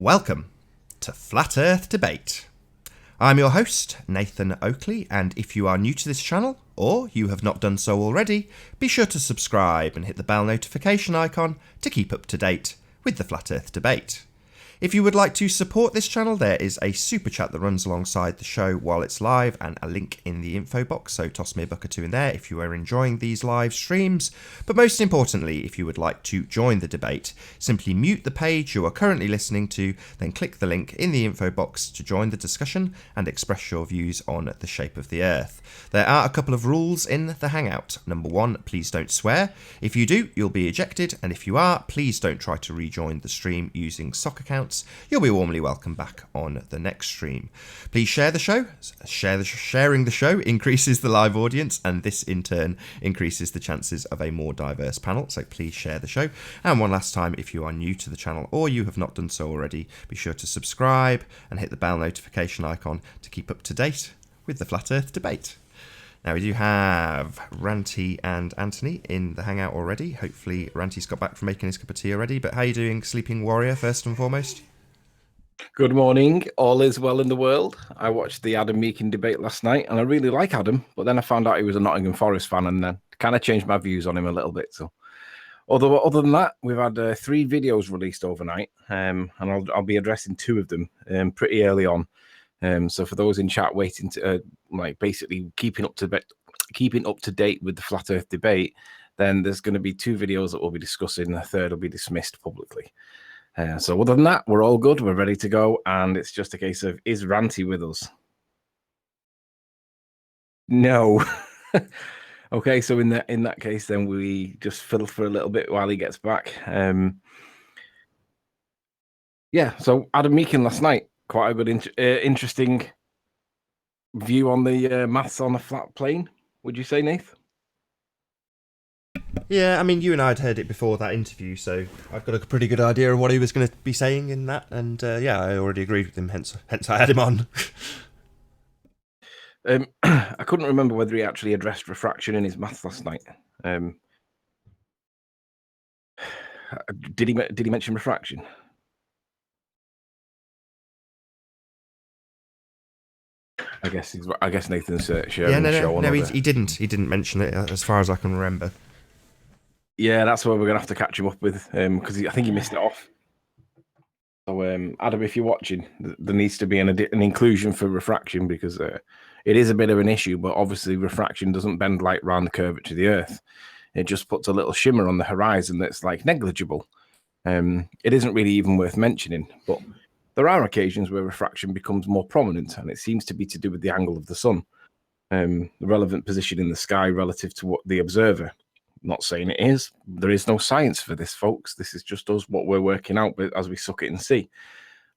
Welcome to Flat Earth Debate. I'm your host, Nathan Oakley, and if you are new to this channel, or you have not done so already, be sure to subscribe and hit the bell notification icon to keep up to date with the Flat Earth Debate. If you would like to support this channel, there is a super chat that runs alongside the show while it's live and a link in the info box, so toss me a buck or two in there if you are enjoying these live streams. But most importantly, if you would like to join the debate, simply mute the page you are currently listening to, then click the link in the info box to join the discussion and express your views on the shape of the Earth. There are a couple of rules in the Hangout. Number one, please don't swear. If you do, you'll be ejected, and if you are, please don't try to rejoin the stream using sock accounts. You'll be warmly welcome back on the next stream. Please share the show. Sharing the show increases the live audience, and this in turn increases the chances of a more diverse panel. So please share the show. And one last time, if you are new to the channel or you have not done so already, be sure to subscribe and hit the bell notification icon to keep up to date with the Flat Earth Debate. Now, we do have Ranty and Anthony in the Hangout already. Hopefully, Ranty's got back from making his cup of tea already. But how are you doing, Sleeping Warrior, first and foremost? Good morning. All is well in the world. I watched the Adam Meakin debate last night, and I really like Adam. But then I found out he was a Nottingham Forest fan, and then kind of changed my views on him a little bit. So, although other than that, we've had 3 videos released overnight, and I'll be addressing 2 of them pretty early on. So for those in chat waiting to basically keeping up to date with the Flat Earth Debate, then there's going to be 2 videos that we'll be discussing, and the third will be dismissed publicly. So other than that, we're all good. We're ready to go, and it's just a case of, is Ranty with us? No. Okay, so in that case, then we just fiddle for a little bit while he gets back. Yeah. So Adam Meakin last night. Quite a good, interesting view on the maths on a flat plane, would you say, Nath? Yeah, I mean, you and I had heard it before that interview, so I've got a pretty good idea of what he was going to be saying in that, and yeah, I already agreed with him, hence I had him on. I couldn't remember whether he actually addressed refraction in his maths last night. Did he mention refraction? I guess Nathan's sharing the show. No, he didn't mention it as far as I can remember. Yeah, that's where we're gonna have to catch him up with, because I think he missed it off. So, Adam, if you're watching, there needs to be an inclusion for refraction, because it is a bit of an issue. But obviously, refraction doesn't bend light round the curvature of the Earth. It just puts a little shimmer on the horizon that's like negligible. It isn't really even worth mentioning, but there are occasions where refraction becomes more prominent, and it seems to be to do with the angle of the sun, the relevant position in the sky relative to what the observer. Not saying it is. There is no science for this, folks. This is just us, what we're working out as we suck it and see.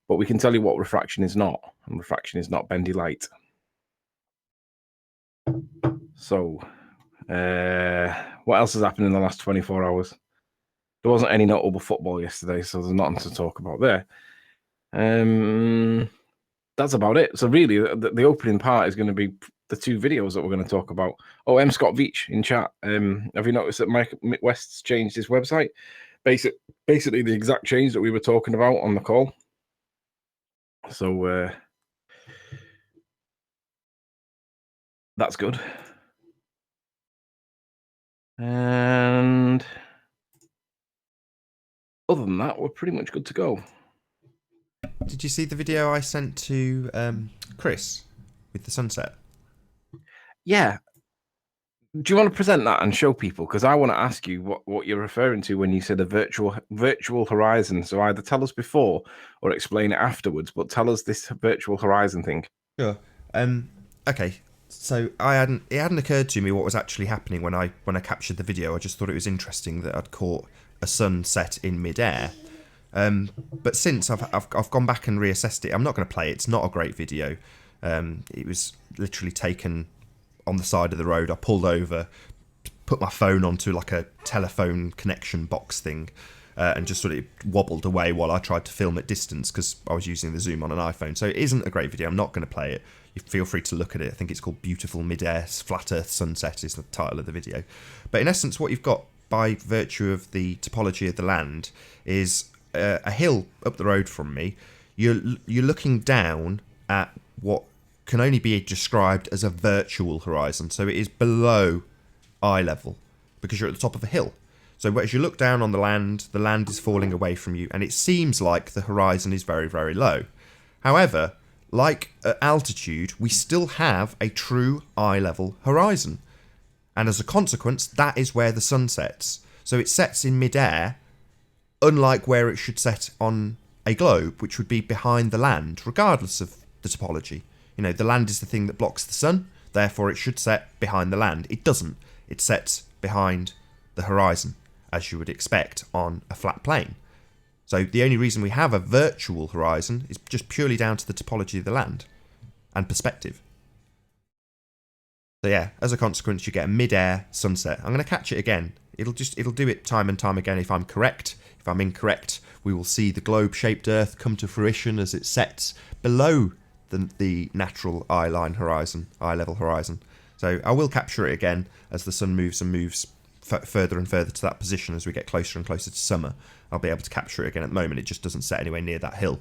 But we can tell you what refraction is not, and refraction is not bendy light. So, what else has happened in the last 24 hours? There wasn't any notable football yesterday, so there's nothing to talk about there. That's about it. So really, the opening part is going to be the 2 videos that we're going to talk about. Oh, M. Scott Veach in chat. Have you noticed that Mike West's changed his website? Basically the exact change that we were talking about on the call. So that's good. And other than that, we're pretty much good to go. Did you see the video I sent to Chris with the sunset? Yeah. Do you want to present that and show people? Because I want to ask you what you're referring to when you said a virtual horizon. So either tell us before or explain it afterwards, but tell us this virtual horizon thing. Sure. Okay. So it hadn't occurred to me what was actually happening when I captured the video. I just thought it was interesting that I'd caught a sunset in midair. But since I've gone back and reassessed it, I'm not going to play it. It's not a great video. It was literally taken on the side of the road. I pulled over, put my phone onto like a telephone connection box thing, and just sort of wobbled away while I tried to film at distance because I was using the zoom on an iPhone. So it isn't a great video. I'm not going to play it. You feel free to look at it. I think it's called Beautiful Mid-Air Flat Earth Sunset is the title of the video. But in essence, what you've got by virtue of the topology of the land is a hill up the road from me you're looking down at what can only be described as a virtual horizon. So it is below eye level because you're at the top of a hill. So as you look down on the land is falling away from you, and it seems like the horizon is very, very low. However, like at altitude, we still have a true eye level horizon. And as a consequence, that is where the sun sets. So it sets in midair, unlike where it should set on a globe, which would be behind the land, regardless of the topology. You know, the land is the thing that blocks the sun, therefore it should set behind the land. It doesn't. It sets behind the horizon, as you would expect on a flat plane. So the only reason we have a virtual horizon is just purely down to the topology of the land and perspective. So yeah, as a consequence, you get a mid-air sunset. I'm going to catch it again. It'll do it time and time again if I'm correct. If I'm incorrect, we will see the globe-shaped Earth come to fruition as it sets below the natural eye level horizon. So I will capture it again as the sun moves and moves further and further to that position as we get closer and closer to summer. I'll be able to capture it again. At the moment, it just doesn't set anywhere near that hill.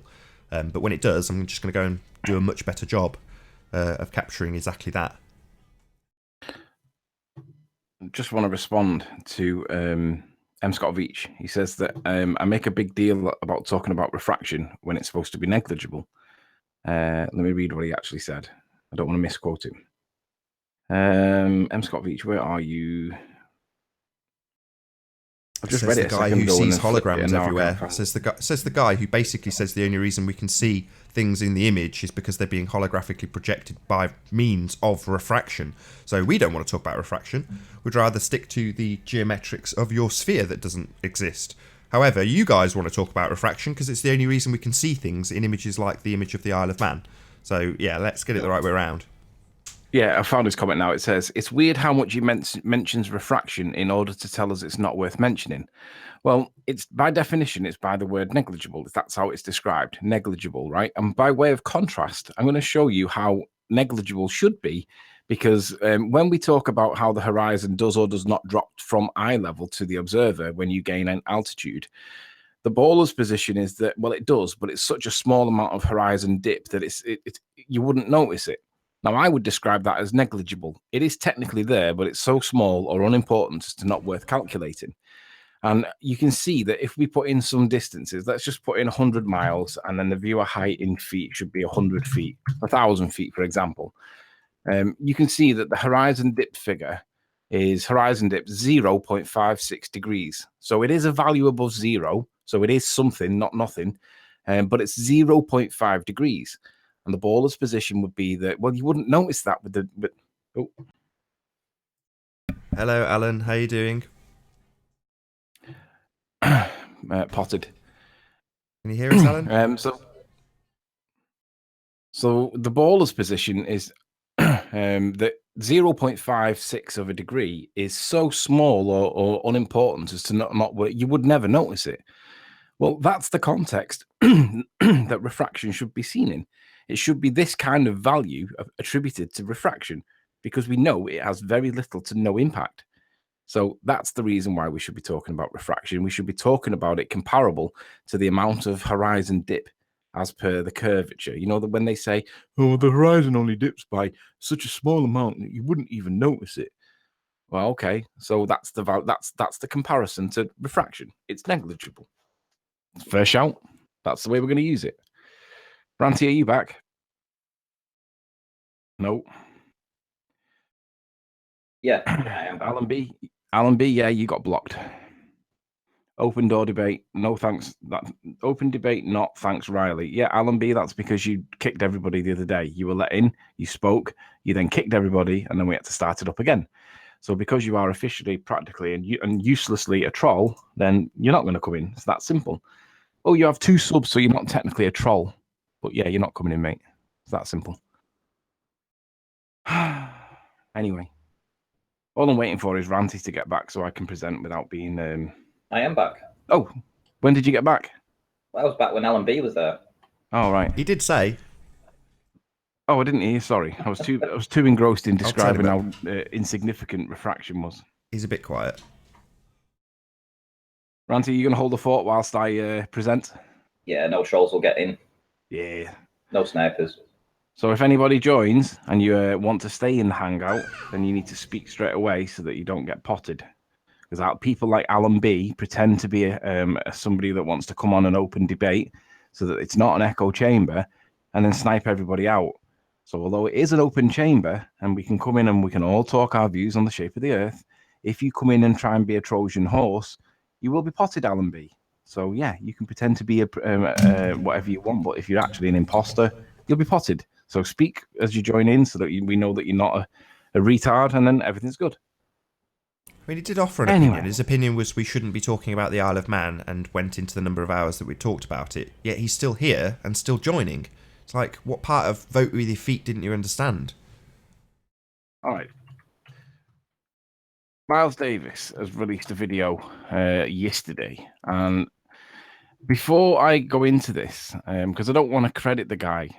But when it does, I'm just going to go and do a much better job of capturing exactly that. Just want to respond to M. Scott Veach. He says that I make a big deal about talking about refraction when it's supposed to be negligible. Let me read what he actually said. I don't want to misquote him. M. Scott Veach, where are you? I've just read it. The guy who sees holograms everywhere. Says the guy who basically says the only reason we can see things in the image is because they're being holographically projected by means of refraction. So we don't want to talk about refraction. We'd rather stick to the geometrics of your sphere that doesn't exist. However, you guys want to talk about refraction because it's the only reason we can see things in images like the image of the Isle of Man. So yeah, let's get it the right way around. Yeah, I found his comment now. It says, it's weird how much he mentions refraction in order to tell us it's not worth mentioning. Well, it's by definition, it's by the word negligible. That's how it's described, negligible, right? And by way of contrast, I'm going to show you how negligible should be, because when we talk about how the horizon does or does not drop from eye level to the observer when you gain an altitude, the baller's position is that, well, it does, but it's such a small amount of horizon dip that you wouldn't notice it. Now, I would describe that as negligible. It is technically there, but it's so small or unimportant as to not worth calculating. And you can see that if we put in some distances, let's just put in 100 miles, and then the viewer height in feet should be 100 feet, 1,000 feet, for example. You can see that the horizon dip figure is horizon dip 0.56 degrees. So it is a value above zero. So it is something, not nothing, but it's 0.5 degrees. And the baller's position would be that, well, you wouldn't notice that with the... Oh. Hello, Alan. How are you doing? Potted. Can you hear us, Alan? So the baller's position is that 0.56 of a degree is so small or unimportant as to not work. You would never notice it. Well, that's the context that refraction should be seen in. It should be this kind of value attributed to refraction, because we know it has very little to no impact. So that's the reason why we should be talking about refraction. We should be talking about it comparable to the amount of horizon dip as per the curvature. You know, that when they say, oh, the horizon only dips by such a small amount that you wouldn't even notice it. Well, okay, so that's the comparison to refraction. It's negligible. Fair shout. That's the way we're going to use it. Ranty, are you back? No. Yeah, I am. Alan B, yeah, you got blocked. Open door debate, no thanks. Open debate, not thanks, Riley. Yeah, Alan B, that's because you kicked everybody the other day. You were let in, you spoke, you then kicked everybody, and then we had to start it up again. So because you are officially, practically, and uselessly a troll, then you're not going to come in. It's that simple. Oh, you have 2 subs, so you're not technically a troll. But yeah, you're not coming in, mate. It's that simple. Anyway. All I'm waiting for is Ranty to get back so I can present without being... I am back. Oh, when did you get back? Well, I was back when Alan B was there. Oh, right. He did say. Oh, I didn't hear. Sorry. I was too engrossed in describing how insignificant refraction was. He's a bit quiet. Ranty, are you going to hold the fort whilst I present? Yeah, no trolls will get in. Yeah. No snipers. So if anybody joins and you want to stay in the hangout, then you need to speak straight away so that you don't get potted. Because people like Alan B pretend to be somebody that wants to come on an open debate so that it's not an echo chamber and then snipe everybody out. So although it is an open chamber and we can come in and we can all talk our views on the shape of the earth, if you come in and try and be a Trojan horse, you will be potted, Alan B. So yeah, you can pretend to be whatever you want, but if you're actually an imposter, you'll be potted. So speak as you join in so that we know that you're not a retard, and then everything's good. I mean, he did offer an Anyway. opinion. His opinion was we shouldn't be talking about the Isle of Man, and went into the number of hours that we talked about it. Yet he's still here and still joining. It's like, what part of vote with your feet didn't you understand? All right. Miles Davis has released a video yesterday, and before I go into this, because I don't want to credit the guy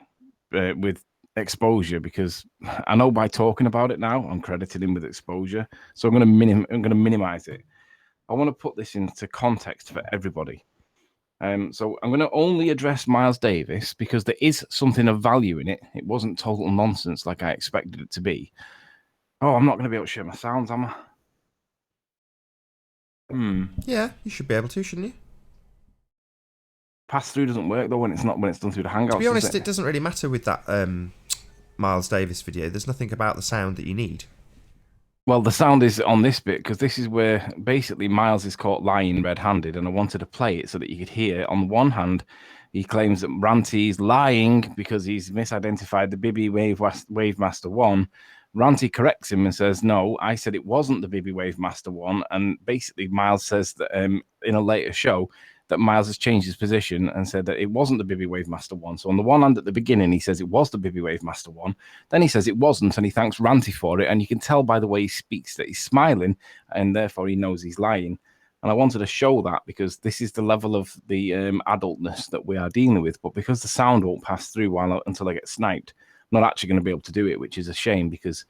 with exposure, because I know by talking about it now, I'm crediting him with exposure. So I'm going to minimize it. I want to put this into context for everybody. So I'm going to only address Miles Davis because there is something of value in it. It wasn't total nonsense like I expected it to be. Oh, I'm not going to be able to share my sounds, am I? Yeah, you should be able to, shouldn't you? Pass through doesn't work though when it's done through the Hangouts. To be honest, does it doesn't really matter with that Miles Davis video. There's nothing about the sound that you need. Well, the sound is on this bit because this is where basically Miles is caught lying red-handed, and I wanted to play it so that you could hear. On the one hand, he claims that Ranty's lying because he's misidentified the Bibby Wave Master 1. Ranty corrects him and says, no, I said it wasn't the Bibby Wave Master 1. And basically, Miles says that in a later show that Miles has changed his position and said that it wasn't the Bibby Wave Master 1. So on the one hand, at the beginning, he says it was the Bibby Wave Master 1. Then he says it wasn't, and he thanks Ranty for it. And you can tell by the way he speaks that he's smiling, and therefore he knows he's lying. And I wanted to show that because this is the level of the adultness that we are dealing with. But because the sound won't pass through until I get sniped, I'm not actually going to be able to do it, which is a shame because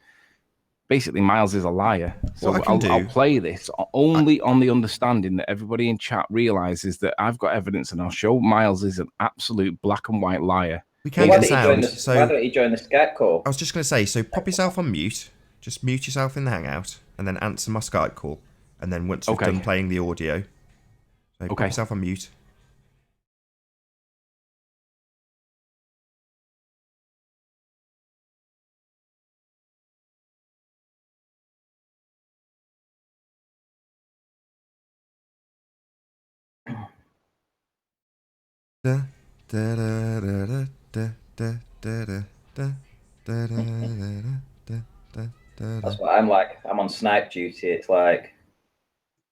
basically Miles is a liar. So I'll play this only on the understanding that everybody in chat realizes that I've got evidence, and I'll show Miles is an absolute black and white liar. We can't Why get don't sound. you join the Skype call? I was just going to say, so pop yourself on mute, just mute yourself in the Hangout, and then answer my Skype call. And then once we've done playing the audio, so pop yourself on mute. That's what I'm like. I'm on snipe duty. It's like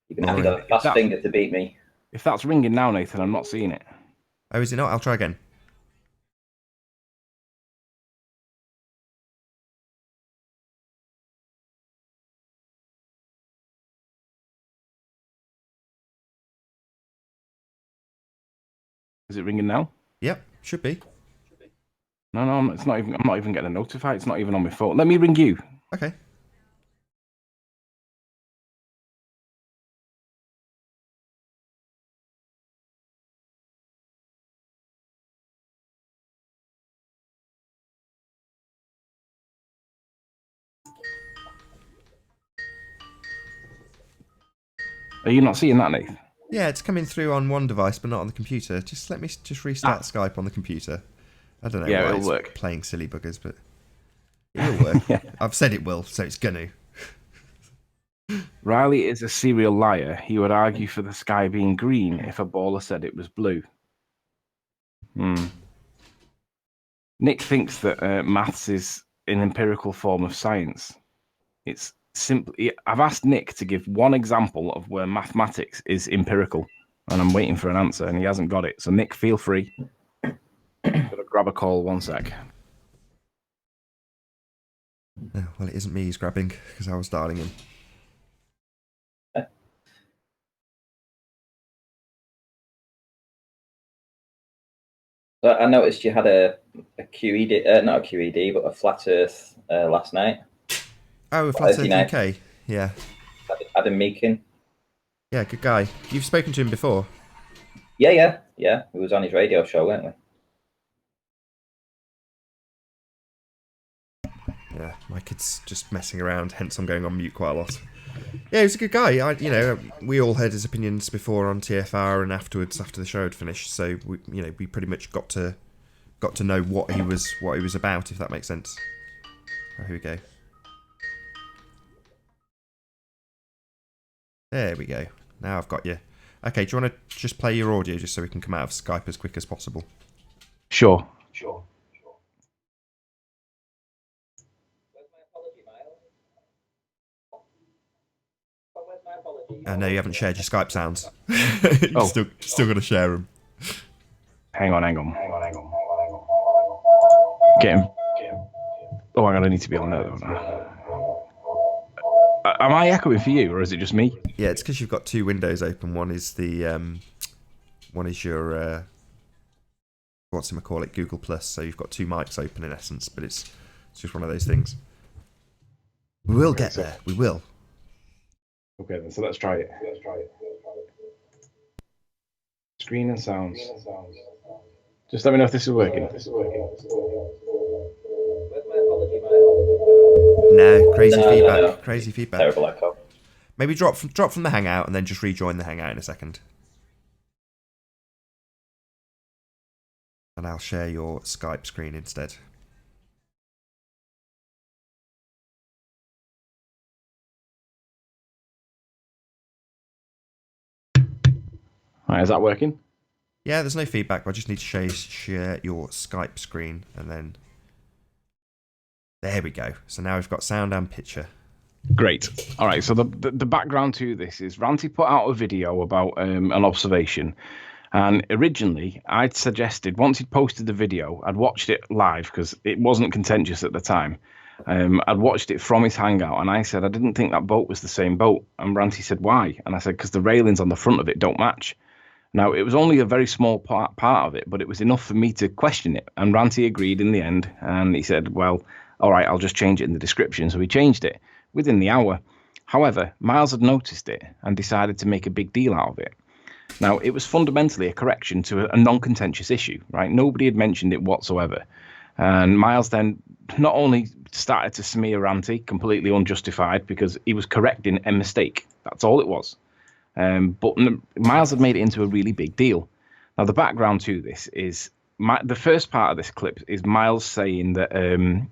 you're gonna have to have a fast finger to beat me. If that's ringing now, Nathan, I'm not seeing it. Oh, is it not? I'll try again. Is it ringing now? Yep, should be. No, it's not even. I'm not even getting a notify. It's not even on my phone. Let me ring you. Okay. Are you not seeing that, Nathan? Yeah, it's coming through on one device, but not on the computer. Just let me just restart Skype on the computer. I don't know why it'll it's work. Playing silly buggers, but it will work. I've said it will, so it's gonna. Riley is a serial liar. He would argue for the sky being green if a baller said it was blue. Nick thinks that maths is an empirical form of science. It's simply. I've asked Nick to give one example of where mathematics is empirical, and I'm waiting for an answer, and he hasn't got it. So Nick, feel free. Gotta grab a call. 1 sec. Oh, well, it isn't me he's grabbing because I was dialing him. I noticed you had a QED, not a QED, but a flat Earth last night. Oh, a Flat Earth UK. Yeah. Adam Meakin. Yeah, good guy. You've spoken to him before? Yeah. We was on his radio show, weren't we? my kid's just messing around, hence I'm going on mute quite a lot. Yeah, he was a good guy. You know, we all heard his opinions before on TFR and afterwards, after the show had finished. So we pretty much got to know what he was about, if that makes sense. Oh, here we go. There we go. Now I've got you. Okay, do you want to just play your audio just so we can come out of Skype as quick as possible? Sure. No, you haven't shared your Skype sounds. You've still got to share them. Hang on. Get him. Oh, hang on, I need to be on there. Am I echoing for you, or is it just me? Yeah, it's because you've got two windows open. One is your Google Plus. So you've got two mics open in essence, but it's just one of those things. We will get there. We will. Okay, then. So let's try it. Screen and sounds. Just let me know if this is working. No, crazy feedback. No. Crazy feedback. Terrible echo. Maybe drop from the Hangout and then just rejoin the Hangout in a second. And I'll share your Skype screen instead. All right, is that working? Yeah, there's no feedback. I just need to share your Skype screen and then... There we go. So now we've got sound and picture. Great. All right, so the background to this is Ranty put out a video about an observation. And originally, I'd suggested, once he'd posted the video, I'd watched it live because it wasn't contentious at the time. I'd watched it from his Hangout, and I said I didn't think that boat was the same boat. And Ranty said, why? And I said, because the railings on the front of it don't match. Now, it was only a very small part of it, but it was enough for me to question it. And Ranty agreed in the end, and he said, well, all right, I'll just change it in the description. So he changed it within the hour. However, Miles had noticed it and decided to make a big deal out of it. Now, it was fundamentally a correction to a non-contentious issue, right? Nobody had mentioned it whatsoever. And Miles then not only started to smear Ranty, completely unjustified, because he was correcting a mistake. That's all it was. But Miles had made it into a really big deal. Now, the background to this is the first part of this clip is Miles saying that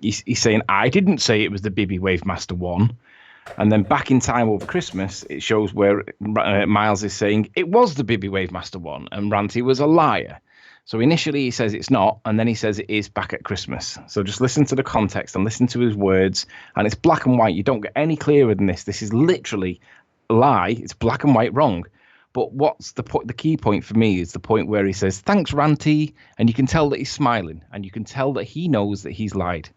he's saying, I didn't say it was the Bibby Wave Master 1. And then back in time over Christmas, it shows where Miles is saying it was the Bibby Wave Master 1 and Ranty was a liar. So initially he says it's not, and then he says it is back at Christmas. So just listen to the context and listen to his words, and it's black and white. You don't get any clearer than this. This is literally a lie. It's black and white wrong. But what's the point? The key point for me is the point where he says, thanks, Ranty, and you can tell that he's smiling, and you can tell that he knows that he's lied.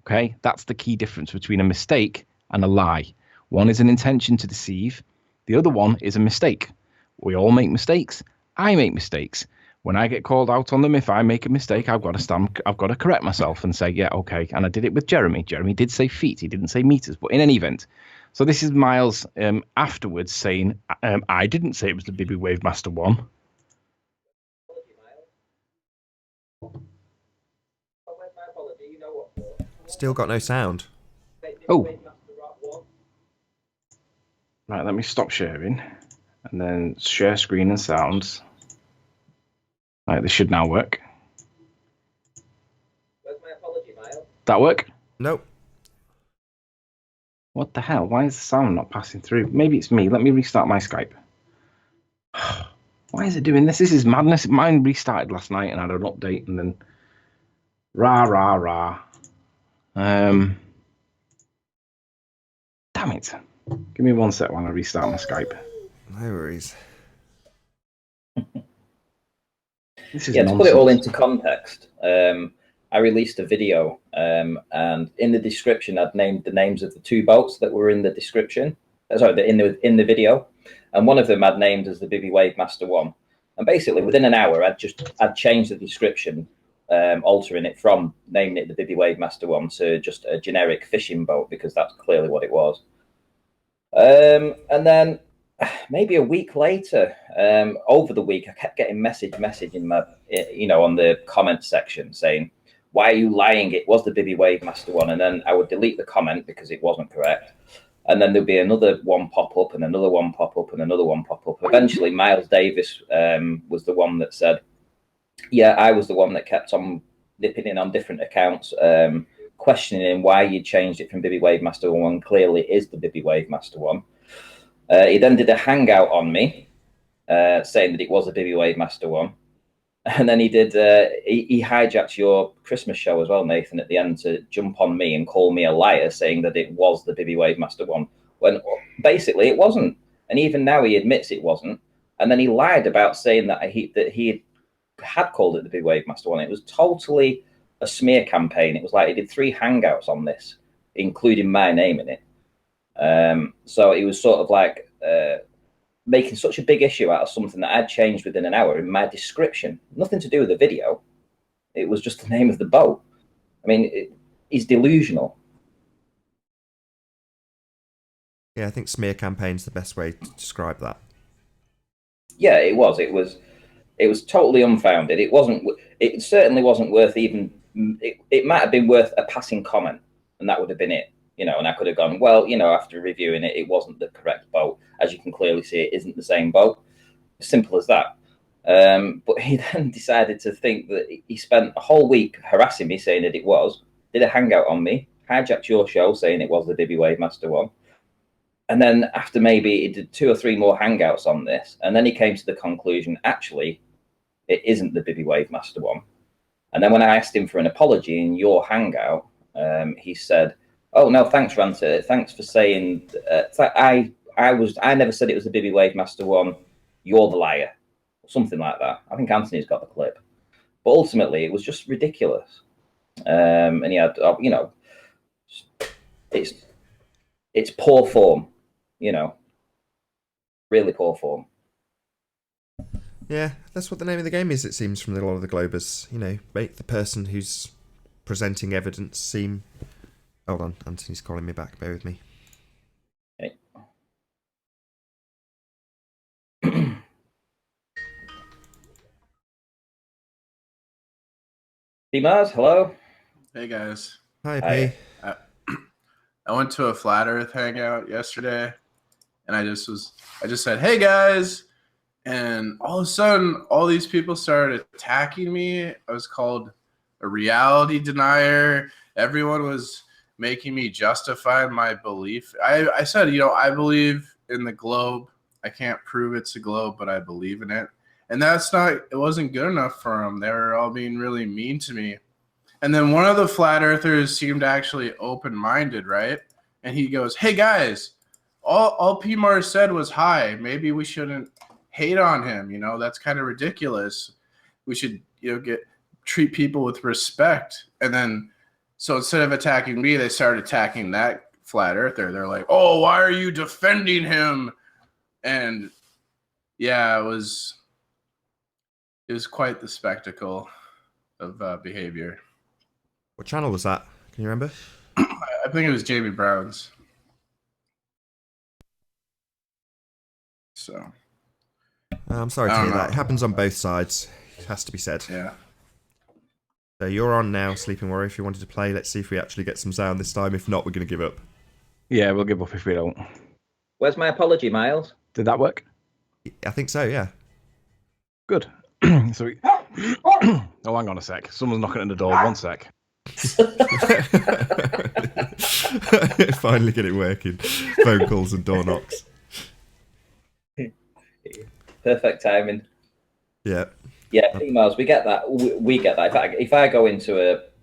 Okay? That's the key difference between a mistake and a lie. One is an intention to deceive. The other one is a mistake. We all make mistakes. I make mistakes. When I get called out on them, if I make a mistake, I've got to correct myself and say, yeah, okay. And I did it with Jeremy. Jeremy did say feet. He didn't say meters. But in any event, so this is Miles afterwards saying, I didn't say it was the Bibby Wave Master 1. Still got no sound. Oh. Right, let me stop sharing and then share screen and sounds. Right, this should now work. Where's my apology, Miles? That work? Nope. What the hell? Why is the sound not passing through? Maybe it's me. Let me restart my Skype. Why is it doing this? This is madness. Mine restarted last night and had an update and then rah. Damn it. Give me 1 sec while I restart my Skype. No worries. This is to nonsense. put it all into context, I released a video, and in the description, I'd named the names of the two boats that were in the description. In the video, and one of them I'd named as the Bibby Wave Master 1. And basically, within an hour, I'd changed the description, altering it from naming it the Bibby Wave Master 1 to just a generic fishing boat, because that's clearly what it was. And then maybe a week later, over the week, I kept getting message in my, on the comment section saying, why are you lying? It was the Bibby Wave Master one. And then I would delete the comment because it wasn't correct. And then there'd be another one pop up and another one pop up and another one pop up. Eventually, Miles Davis was the one that said, yeah, I was the one that kept on nipping in on different accounts, questioning why you changed it from Bibby Wave Master 1. Clearly, it is the Bibby Wave Master 1. He then did a hangout on me, saying that it was a Bibby Wave Master 1. And then he did, he hijacked your Christmas show as well, Nathan, at the end to jump on me and call me a liar, saying that it was the Bibby Wave Master 1, when basically it wasn't. And even now he admits it wasn't. And then he lied about saying that he had called it the Bibby Wave Master 1. It was totally a smear campaign. It was like he did 3 hangouts on this, including my name in it. So it was sort of like making such a big issue out of something that I'd changed within an hour in my description. Nothing to do with the video. It was just the name of the boat. I mean, he's delusional. Yeah, I think smear campaign's the best way to describe that. Yeah, it was. It was totally unfounded. It certainly wasn't worth even. It might have been worth a passing comment, and that would have been it. And I could have gone, well, after reviewing it, it wasn't the correct boat. As you can clearly see, it isn't the same boat. Simple as that. But he then decided to think that he spent a whole week harassing me, saying that it was, did a hangout on me, hijacked your show, saying it was the Bibby Wave Master 1. And then after maybe he did 2 or 3 more hangouts on this, and then he came to the conclusion, actually, it isn't the Bibby Wave Master 1. And then when I asked him for an apology in your hangout, he said, oh, no, thanks, Ranter. Thanks for saying I never said it was the Bibby Wave Master 1. You're the liar. Something like that. I think Anthony's got the clip. But ultimately, it was just ridiculous. And he had, it's poor form, really poor form. Yeah, that's what the name of the game is, it seems, from a lot of the Globers. Make the person who's presenting evidence seem... Hold on, Anthony's calling me back. Bear with me. Okay. Mars, hello. Hey guys. Hi, Hi. P. I went to a Flat Earth hangout yesterday, and I just said, "Hey guys," and all of a sudden, all these people started attacking me. I was called a reality denier. Everyone was making me justify my belief. I said, I believe in the globe. I can't prove it's a globe, but I believe in it. And it wasn't good enough for them. They were all being really mean to me. And then one of the flat earthers seemed actually open-minded, right? And he goes, hey guys, all PMAR said was hi. Maybe we shouldn't hate on him. That's kind of ridiculous. We should, treat people with respect. And then, so instead of attacking me, they started attacking that flat earther. They're like, oh, why are you defending him? And yeah, it was quite the spectacle of behavior. What channel was that? Can you remember? I think it was Jamie Brown's. So I'm sorry to hear that. It happens on both sides. It has to be said. Yeah. So you're on now, Sleeping Warrior. If you wanted to play, let's see if we actually get some sound this time. If not, we're going to give up. Yeah, we'll give up if we don't. Where's my apology, Miles? Did that work? I think so, yeah. Good. So, oh, hang on a sec. Someone's knocking at the door. 1 sec. Finally get it working. Phone calls and door knocks. Perfect timing. Yeah. Yeah, females, we get that. We get that. If I go into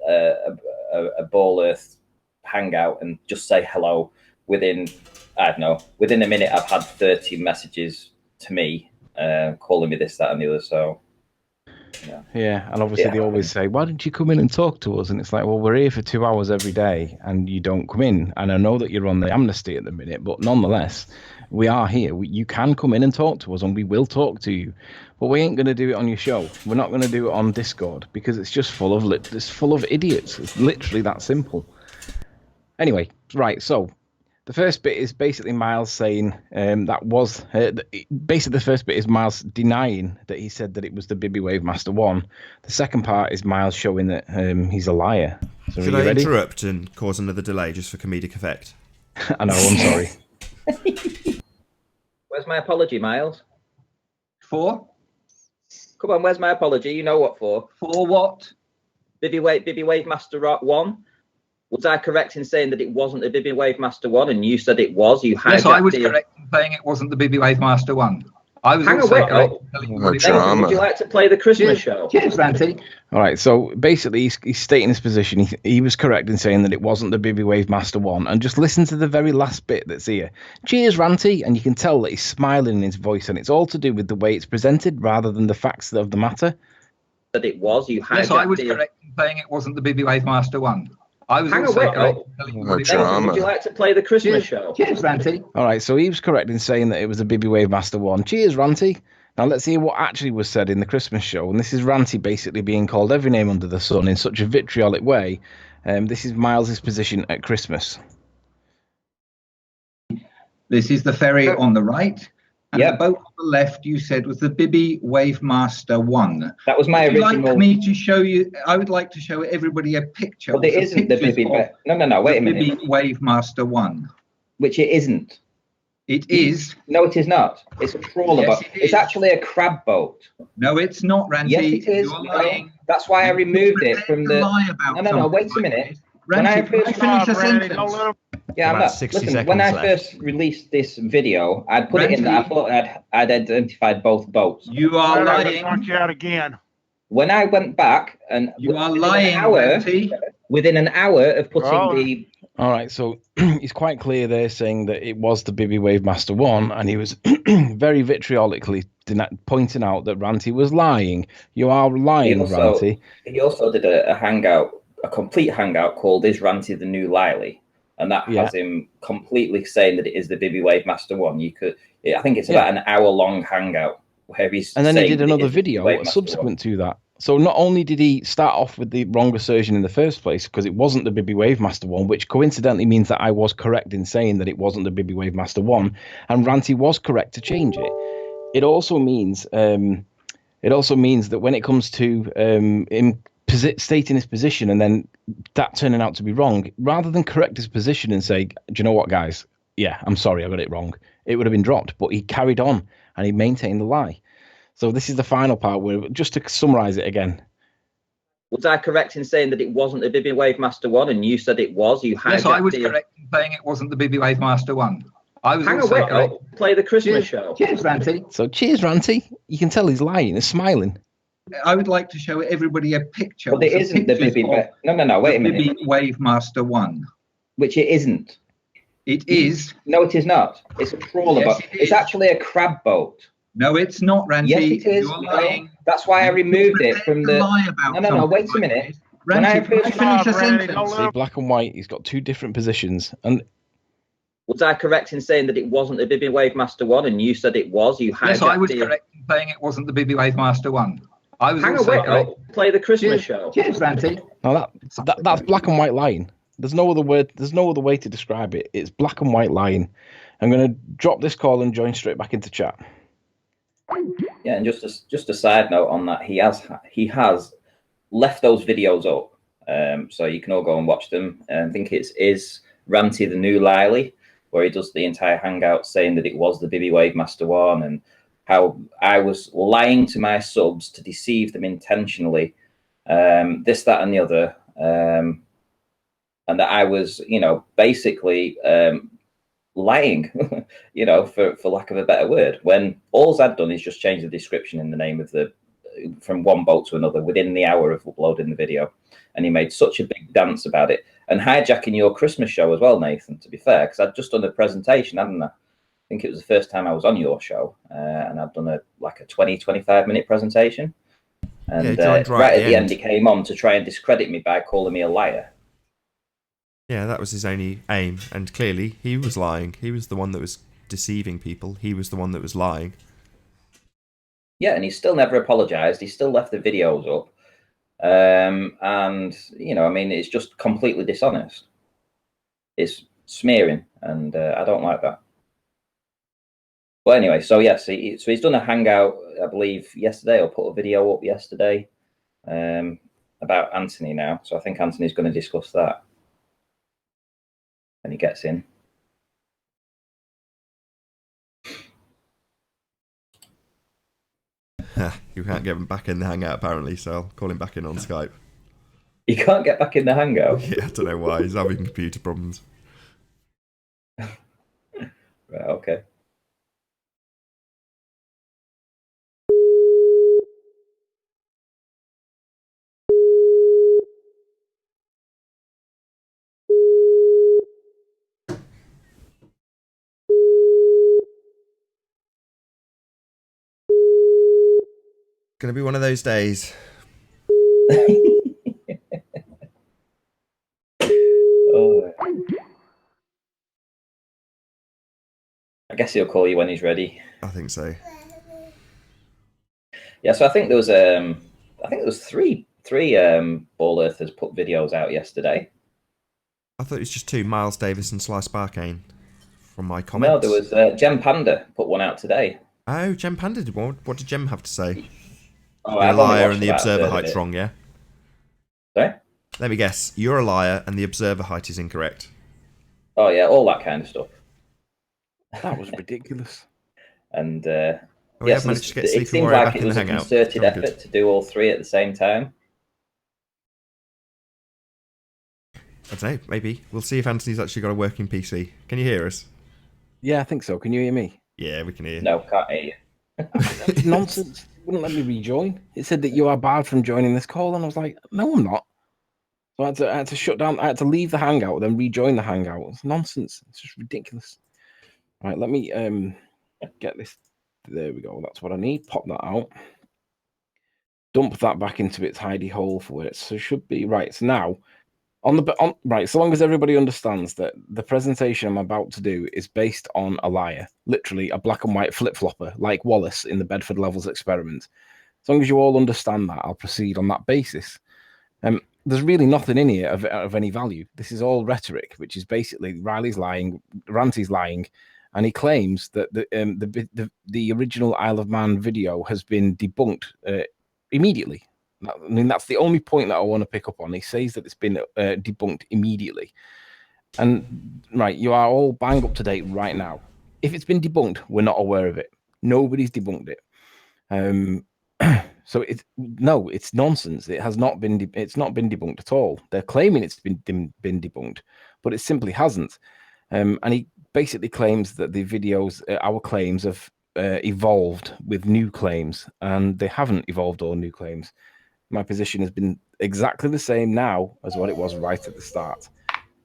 a Ball Earth hangout and just say hello, within a minute, I've had 30 messages to me calling me this, that, and the other. So, yeah, and obviously they always say, "Why didn't you come in and talk to us?" And it's like, well, we're here for 2 hours every day, and you don't come in. And I know that you're on the amnesty at the minute, but nonetheless, we are here. You can come in and talk to us, and we will talk to you. But we ain't going to do it on your show. We're not going to do it on Discord because it's just full of idiots. It's literally that simple. Anyway, right. So The first bit is basically Miles saying that was basically the first bit is Miles denying that he said that it was the Bibby Wave Master 1. The second part is Miles showing that he's a liar. So Should are you I ready? interrupt and cause another delay just for comedic effect? I know, I'm sorry. Where's my apology, Miles? For? Come on, where's my apology? You know what for? For what? Bibby Wave Master 1. Was I correct in saying that it wasn't a Bibby Wave Master 1 and you said it was? You hijacked Yes, I was correct in saying it wasn't the Bibby Wave Master 1. I was Hang also on, correct wait. in telling you Oh, what it drama. was. Would you like to play the Christmas show? Cheers, Ranty. All right, so basically he's stating his position. He was correct in saying that it wasn't the Bibby Wave Master 1. And just listen to the very last bit that's here. Cheers, Ranty. And you can tell that he's smiling in his voice, and it's all to do with the way it's presented rather than the facts of the matter. That it was. You hijacked Yes, I was the... correct in saying it wasn't the Bibby Wave Master 1. I was Hang on, also wait. correct in telling you what it Nathan, was. would you like to play the Christmas show? Cheers, Ranty. All right, so he was correct in saying that it was the Bibby Wave Master 1. Cheers, Ranty. Now let's hear what actually was said in the Christmas show. And this is Ranty basically being called every name under the sun in such a vitriolic way. This is Miles's position at Christmas. This is the ferry on the right. And Yep. the boat on the left, you said, was the Bibby Wave Master 1. That was my Would you original... like me to show you? I would like to show everybody a picture. Well, it some isn't the pictures Bibby... of No, wait a the minute. Bibby Wave Master 1. Which it isn't. It is. No, it is not. It's a trawler Yes, boat. it It's is. actually a crab boat. No, it's not, Ranty. Yes, it is. You're No, lying. that's why I removed it Pretend from to the... lie about No, something wait a like minute. this. When I Ranty, can I first- finish a sentence? Yeah, I'm About not. 60 Listen, when I seconds left. first released this video, I'd put it in there. I thought I'd identified both boats. You are lying. Knock you out again. When I went back and You are within lying, an hour, Ranty. within an hour of putting Oh. the... All right, so he's quite clear there saying that it was the Bibby Wave Master 1, and he was very vitriolically pointing out that Ranty was lying. You are lying, Ranty. He also did a hangout, a complete hangout called Is Ranty the New Lily? And that has him completely saying that it is the Bibby Wave Master 1. I think it's about an hour-long hangout where he's... And then he saying did that it another is the Bibby video Wave Master 1. subsequent to that. So not only did he start off with the wrong assertion in the first place, because it wasn't the Bibby Wave Master 1, which coincidentally means that I was correct in saying that it wasn't the Bibby Wave Master 1, and Ranty was correct to change it. It also means that when it comes to him stating his position and then that turning out to be wrong, rather than correct his position and say, do you know what, guys? Yeah, I'm sorry, I got it wrong. It would have been dropped, but he carried on and he maintained the lie. So this is the final part where, just to summarize it again. Was I correct in saying that it wasn't the Bibby Wave Master 1 and you said it was? You Yes, I was the... correct in saying it wasn't the Bibby Wave Master 1. I was Hang on, also wait. correct. Play the Christmas show. Cheers, Ranty. So cheers, Ranty. You can tell he's lying, he's smiling. I would like to show everybody a picture. Well, it some isn't the pictures Bibby... of No, wait a the minute. Bibby Wave Master 1. Which it isn't. It is. No, it is not. It's a trawler Yes, boat. it is. It's actually a crab boat. No, it's not, Ranty. Yes, it is. You're No, lying. that's why I removed it from the... Lie about No, wait a something minute. like this. When I Ranty, can I first- finish a Randy, sentence? See, black and white, he's got two different positions. And Was I correct in saying that it wasn't the Bibby Wave Master 1 and you said it was? You Yes, I was the... correct in saying it wasn't the Bibby Wave Master 1. I was Hang on, also wait. correct. Play the Christmas Cheers, show. cheers, Ranty. now that's black and white lying. There's no other word. There's no other way to describe it. It's black and white lying. I'm going to drop this call and join straight back into chat. Yeah, and just a side note on that, he has left those videos up, so you can all go and watch them. I think is Ranty the New Lily, where he does the entire hangout saying that it was the Bibby Wave Master 1 and how I was lying to my subs to deceive them intentionally, this, that, and the other, and that I was, basically lying, for lack of a better word, when all I'd done is just change the description in the name of from one boat to another within the hour of uploading the video. And he made such a big dance about it and hijacking your Christmas show as well, Nathan, to be fair, because I'd just done a presentation, hadn't I? I think it was the first time I was on your show, and I'd done a 20-25 minute presentation. And Yeah, right at the end, he came on to try and discredit me by calling me a liar. Yeah, that was his only aim, and clearly he was lying. He was the one that was deceiving people. He was the one that was lying. Yeah, and he still never apologized. He still left the videos up. And, it's just completely dishonest. It's smearing, and I don't like that. But anyway, so yes, so he's done a hangout, I believe, yesterday, or put a video up yesterday about Anthony now. So I think Anthony's going to discuss that when he gets in. You can't get him back in the hangout apparently, so I'll call him back in on Skype. He can't get back in the hangout. Yeah, I don't know why. He's having computer problems. Right, okay. Gonna be one of those days. Oh. I guess he'll call you when he's ready. I think so. Yeah, so I think there was three ball earthers put videos out yesterday. I thought it was just 2, Miles Davis and Slice Barkane, from my comments. No, there was Gem Panda put one out today. Oh, Gem Panda did one. What did Gem have to say? Oh, You're a I've only liar watched and the about a observer third of height's it. wrong, yeah? Sorry? Let me guess. You're a liar and the observer height is incorrect. Oh yeah, all that kind of stuff. That was ridiculous. And Oh, yeah, yes, managed to get it Sleepy seems Warrior like back it in the was a hangout. concerted Very effort good. to do all three at the same time. I don't know, maybe. We'll see if Anthony's actually got a working PC. Can you hear us? Yeah, I think so. Can you hear me? Yeah, we can hear. No, can't hear you. That's nonsense. It wouldn't let me rejoin. It said that you are barred from joining this call, and I was like, no, I'm not. So I had to shut down. I had to leave the hangout, then rejoin the hangout. It's nonsense. It's just ridiculous. All right, let me get this. There we go. That's what I need. Pop that out. Dump that back into its hidey hole for it. So it should be right. So now right. So long as everybody understands that the presentation I'm about to do is based on a liar, literally a black and white flip flopper, like Wallace in the Bedford Levels experiment. As long as you all understand that, I'll proceed on that basis. There's really nothing in here of any value. This is all rhetoric, which is basically Riley's lying, Ranty's lying, and he claims that the original Isle of Man video has been debunked immediately. I mean, that's the only point that I want to pick up on. He says that it's been debunked immediately. And right, you are all bang up to date right now. If it's been debunked, we're not aware of it. Nobody's debunked it. So it's nonsense. It has not been. It's not been debunked at all. They're claiming it's been debunked, but it simply hasn't. And he basically claims that the videos, our claims, have evolved with new claims, and they haven't evolved all new claims. My position has been exactly the same now as what it was right at the start.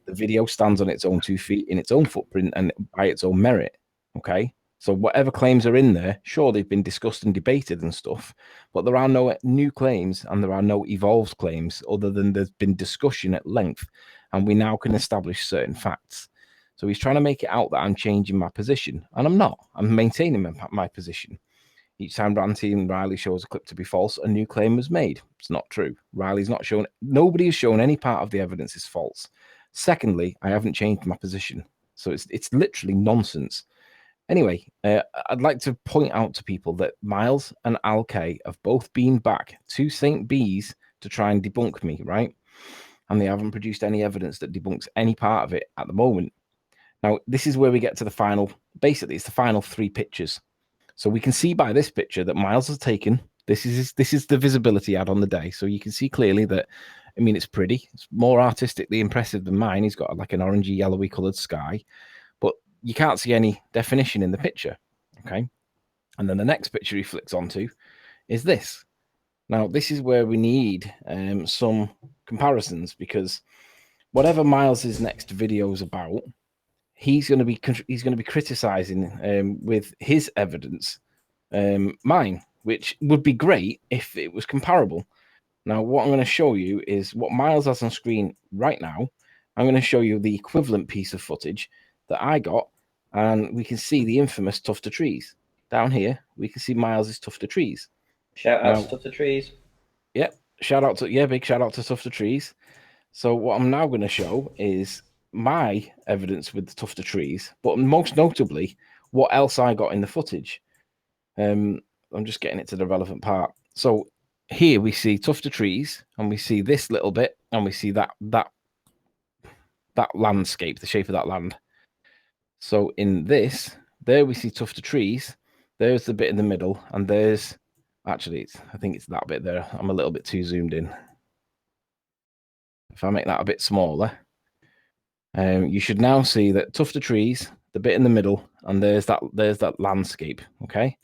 The video stands on its own 2 feet, in its own footprint, and by its own merit. Okay. So whatever claims are in there, sure, they've been discussed and debated and stuff, but there are no new claims and there are no evolved claims other than there's been discussion at length, and we now can establish certain facts. So he's trying to make it out that I'm changing my position, and I'm not. I'm maintaining my position. Each time Ranty and Riley shows a clip to be false, a new claim was made. It's not true. Riley's not shown. Nobody has shown any part of the evidence is false. Secondly, I haven't changed my position. So it's literally nonsense. Anyway, I'd like to point out to people that Miles and Al K have both been back to St. B's to try and debunk me, right? And they haven't produced any evidence that debunks any part of it at the moment. Now, this is where we get to the final, basically, it's the final 3 pictures. So we can see by this picture that Miles has taken, this is the visibility ad on the day. So you can see clearly that, I mean, it's pretty. It's more artistically impressive than mine. He's got like an orangey, yellowy coloured sky. But you can't see any definition in the picture, okay? And then the next picture he flicks onto is this. Now, this is where we need some comparisons, because whatever Miles's next video is about, he's going to be criticizing with his evidence mine, which would be great if it was comparable. Now, what I'm going to show you is what Miles has on screen right now. I'm going to show you the equivalent piece of footage that I got, and we can see the infamous Tufter Trees. Down here, we can see Miles's Tufter Trees. Shout out to Tufter Trees. Yep, big shout out to Tufter Trees. So what I'm now going to show is my evidence with the tuft of trees, but most notably, what else I got in the footage. I'm just getting it to the relevant part. So here we see tuft of trees, and we see this little bit, and we see that landscape, the shape of that land. So in this, there we see tuft of trees. There's the bit in the middle, and there's actually, I think it's that bit there. I'm a little bit too zoomed in. If I make that a bit smaller, you should now see that tuft of trees, the bit in the middle, and there's that landscape. Okay,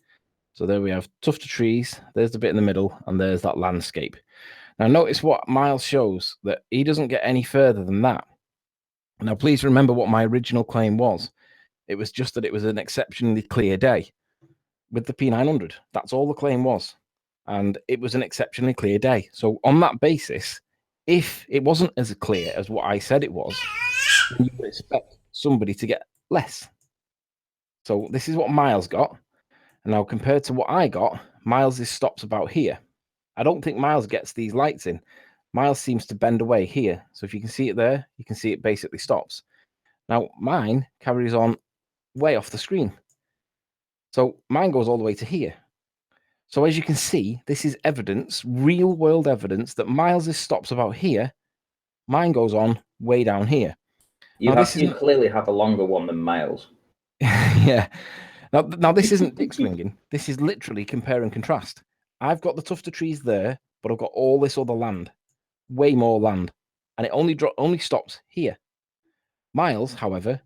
so there we have tuft of trees. There's the bit in the middle, and there's that landscape. Now notice what Miles shows, that he doesn't get any further than that. Now please remember what my original claim was. It was just that it was an exceptionally clear day with the P900. That's all the claim was. And it was an exceptionally clear day. So on that basis, if it wasn't as clear as what I said it was, then you would expect somebody to get less. So this is what Miles got. And now compared to what I got, Miles' stops about here. I don't think Miles gets these lights in. Miles seems to bend away here. So if you can see it there, you can see it basically stops. Now mine carries on way off the screen. So mine goes all the way to here. So as you can see, this is evidence, real world evidence, that Miles' stops about here. Mine goes on way down here. You clearly have a longer one than Miles. Yeah. Now this isn't dick swinging. This is literally compare and contrast. I've got the tuft of trees there, but I've got all this other land, way more land, and it only stops here. Miles, however,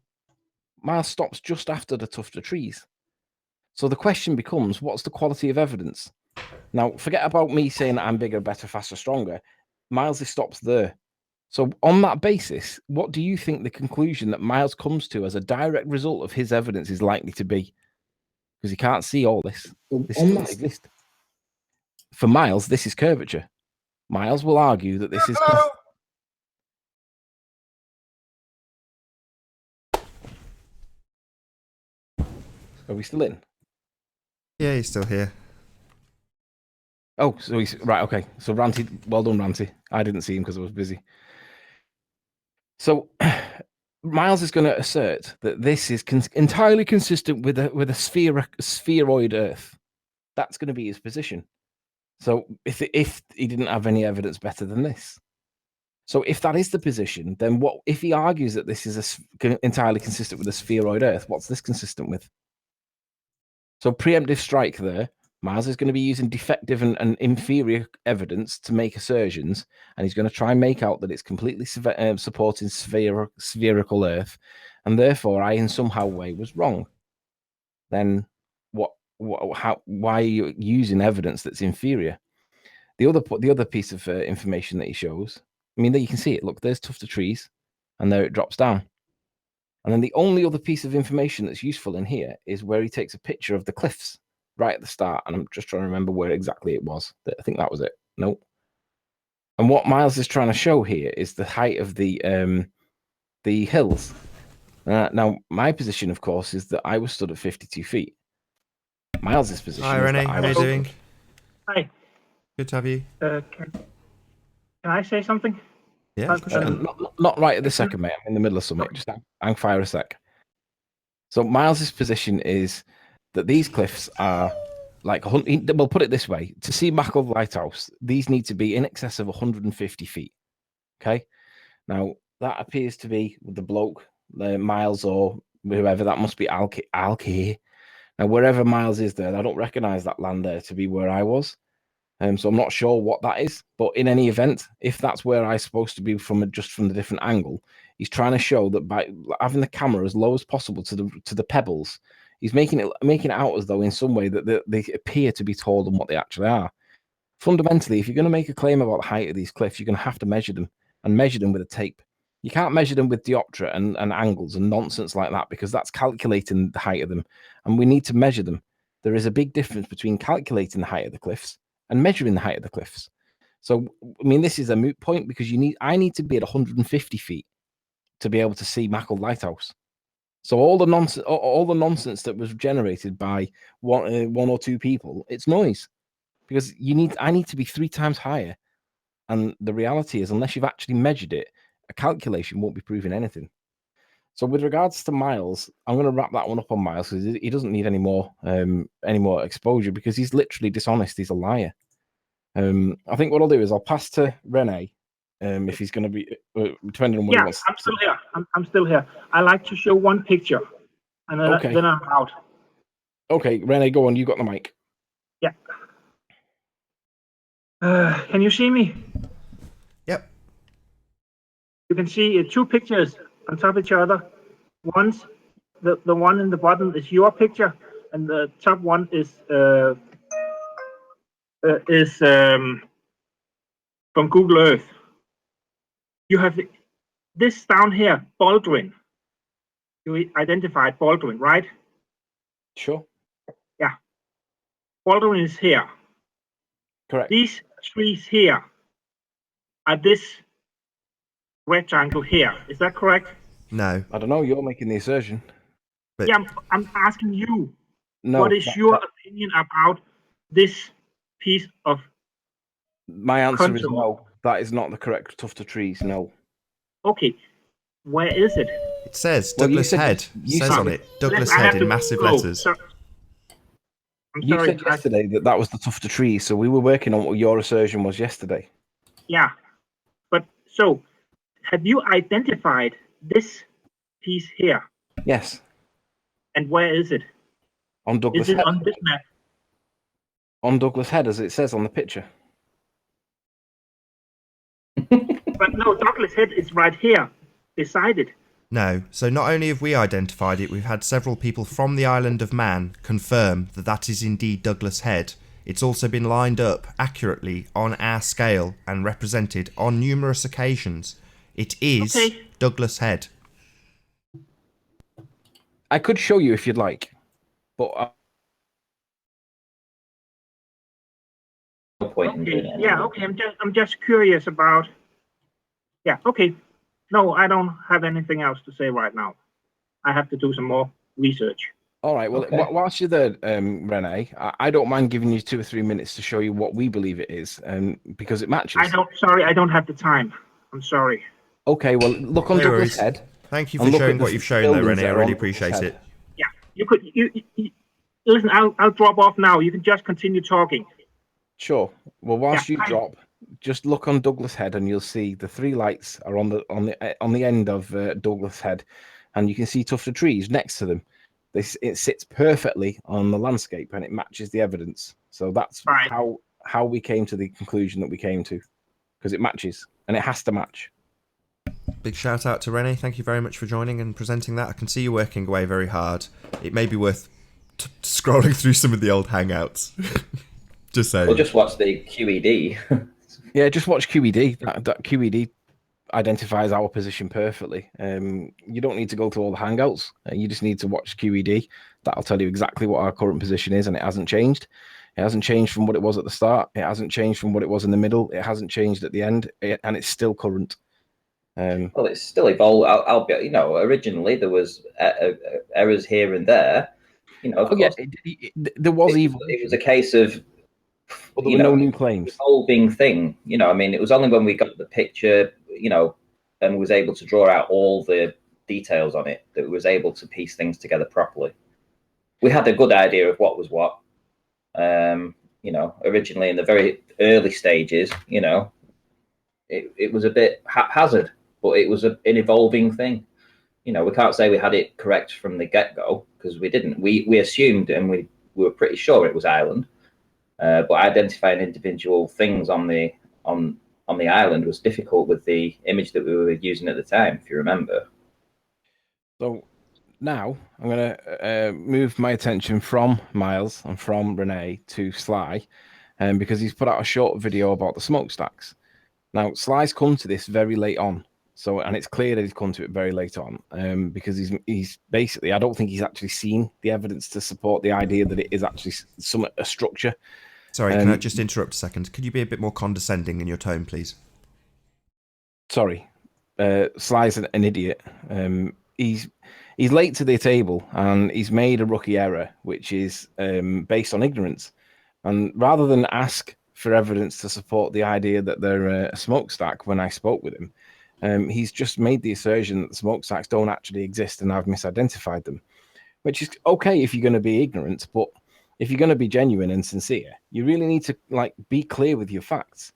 Miles stops just after the tuft of trees. So the question becomes, what's the quality of evidence? Now, forget about me saying that I'm bigger, better, faster, stronger. Miles' stops there. So on that basis, what do you think the conclusion that Miles comes to as a direct result of his evidence is likely to be? Because he can't see all this. This doesn't exist. For Miles, this is curvature. Miles will argue that this is... Are we still in? Yeah, he's still here. Oh, so he's right. Okay, so Ranty, well done, Ranty. I didn't see him because I was busy. So Miles is going to assert that this is entirely consistent with a spheroid Earth. That's going to be his position. So if he didn't have any evidence better than this, so if that is the position, then what if he argues that this is entirely consistent with a spheroid Earth? What's this consistent with? So preemptive strike there. Miles is going to be using defective and inferior evidence to make assertions, and he's going to try and make out that it's completely supporting spherical Earth, and therefore I in somehow way was wrong. Then why are you using evidence that's inferior? The other piece of information that he shows, I mean, there you can see it. Look, there's tuft of trees, and there it drops down. And then the only other piece of information that's useful in here is where he takes a picture of the cliffs right at the start. And I'm just trying to remember where exactly it was. I think that was it. Nope. And what Miles is trying to show here is the height of the hills. Now, my position, of course, is that I was stood at 52 feet. Miles's position. Hi, Renee. How are you doing? Hi. Good to have you. Can I say something? Yeah. Not right at the second, mate. I'm in the middle of something. Just hang fire a sec. So Miles's position is that these cliffs are like, we'll put it this way: to see Mackle Lighthouse, these need to be in excess of 150 feet. Okay. Now that appears to be with the bloke, Miles or whoever. That must be Alki. Now wherever Miles is there, I don't recognize that land there to be where I was. So I'm not sure what that is, but in any event, if that's where I'm supposed to be from the different angle, he's trying to show that by having the camera as low as possible to the pebbles, he's making it out as though in some way that they appear to be taller than what they actually are. Fundamentally, if you're going to make a claim about the height of these cliffs, you're going to have to measure them with a tape. You can't measure them with dioptra and angles and nonsense like that, because that's calculating the height of them, and we need to measure them. There is a big difference between calculating the height of the cliffs and measuring the height of the cliffs. So, I mean, this is a moot point, because I need to be at 150 feet to be able to see Mackle Lighthouse. So all the nonsense that was generated by one or two people, it's noise, because I need to be 3 times higher. And the reality is, unless you've actually measured it, a calculation won't be proving anything. So with regards to Miles, I'm going to wrap that one up on Miles because he doesn't need any more exposure because he's literally dishonest. He's a liar. I think what I'll do is I'll pass to Rene if he's going to be depending on what he wants. I'm still here. I'm still here. I like to show one picture, and then I'm out. Okay, Rene, go on. You got the mic. Yeah. Can you see me? Yep. You can see two pictures on top of each other. One's the one in the bottom is your picture, and the top one is from Google Earth. You have this down here, Baldwin. You identified Baldwin, right? Sure. Yeah. Baldwin is here. Correct. These trees here are this rectangle here. Is that correct? No. I don't know. You're making the assertion. But Yeah, I'm asking you. No. What is your opinion about this piece of My answer is contour? no. That is not the correct tuft of trees. No. Okay, where is it? it says Well, you Douglas said- Head. you Says said- on it Douglas I have Head to in massive go. letters. I'm You sorry. said yesterday that was the tuft of trees, so we were working on what your assertion was yesterday. Yeah, but so have you identified this piece here? Yes. And where is it? On Douglas Is it Head. on this map? On Douglas Head, as it says on the picture. But no, Douglas Head is right here, beside it. No. So not only have we identified it, we've had several people from the island of Man confirm that that is indeed Douglas Head. It's also been lined up accurately on our scale and represented on numerous occasions. It is Okay. Douglas Head. I could show you if you'd like, but No point in doing Okay. it. Yeah. anyway. Okay. I'm just curious about. Yeah. Okay. No, I don't have anything else to say right now. I have to do some more research. all right. Well, Okay. whilst you're there, Rene, I don't mind giving you 2 or 3 minutes to show you what we believe it is, because it matches. I don't have the time. I'm sorry. Okay. Well, look on No Douglas worries. Head. Thank you And for look at showing the what you've shown there, buildings Renee. that I are really on Douglas appreciate Head. it. Yeah. You could. You listen. I'll drop off now. You can just continue talking. Sure. Well, whilst Yeah, you drop, just look on Douglas Head, and you'll see the 3 lights are on the end of Douglas Head, and you can see tufted trees next to them. It sits perfectly on the landscape, and it matches the evidence. So that's Right. how we came to the conclusion that we came to, because it matches, and it has to match. Big shout out to Renee. Thank you very much for joining and presenting that. I can see you working away very hard. It may be worth scrolling through some of the old hangouts. Just saying. Well, just watch the QED. Yeah, just watch QED. That QED identifies our position perfectly. You don't need to go through all the hangouts. You just need to watch QED. That'll tell you exactly what our current position is, and it hasn't changed. It hasn't changed from what it was at the start. It hasn't changed from what it was in the middle. It hasn't changed at the end, and it's still current. Well, it's still evolved. I'll be, originally there was errors here and there. Of course, There was it evil. was a case of But there were no new claims. evolving thing. It was only when we got the picture, and was able to draw out all the details on it that we was able to piece things together properly. We had a good idea of what was what. Originally in the very early stages, it was a bit haphazard, but it was an evolving thing. We can't say we had it correct from the get-go because we didn't. We assumed and we were pretty sure it was Ireland, but identifying individual things on the island was difficult with the image that we were using at the time, if you remember. So now I'm going to move my attention from Miles and from Renee to Sly, because he's put out a short video about the smokestacks. Now, Sly's come to this very late on. And it's clear that he's come to it very late on, because he's basically, I don't think he's actually seen the evidence to support the idea that it is actually a structure. Sorry, can I just interrupt a second? Could you be a bit more condescending in your tone, please? Sorry, Sly's an idiot. He's late to the table, and he's made a rookie error, which is based on ignorance. And rather than ask for evidence to support the idea that they're a smokestack, when I spoke with him, He's just made the assertion that the smokestacks don't actually exist and I've misidentified them, which is okay if you're going to be ignorant, but if you're going to be genuine and sincere, you really need to be clear with your facts.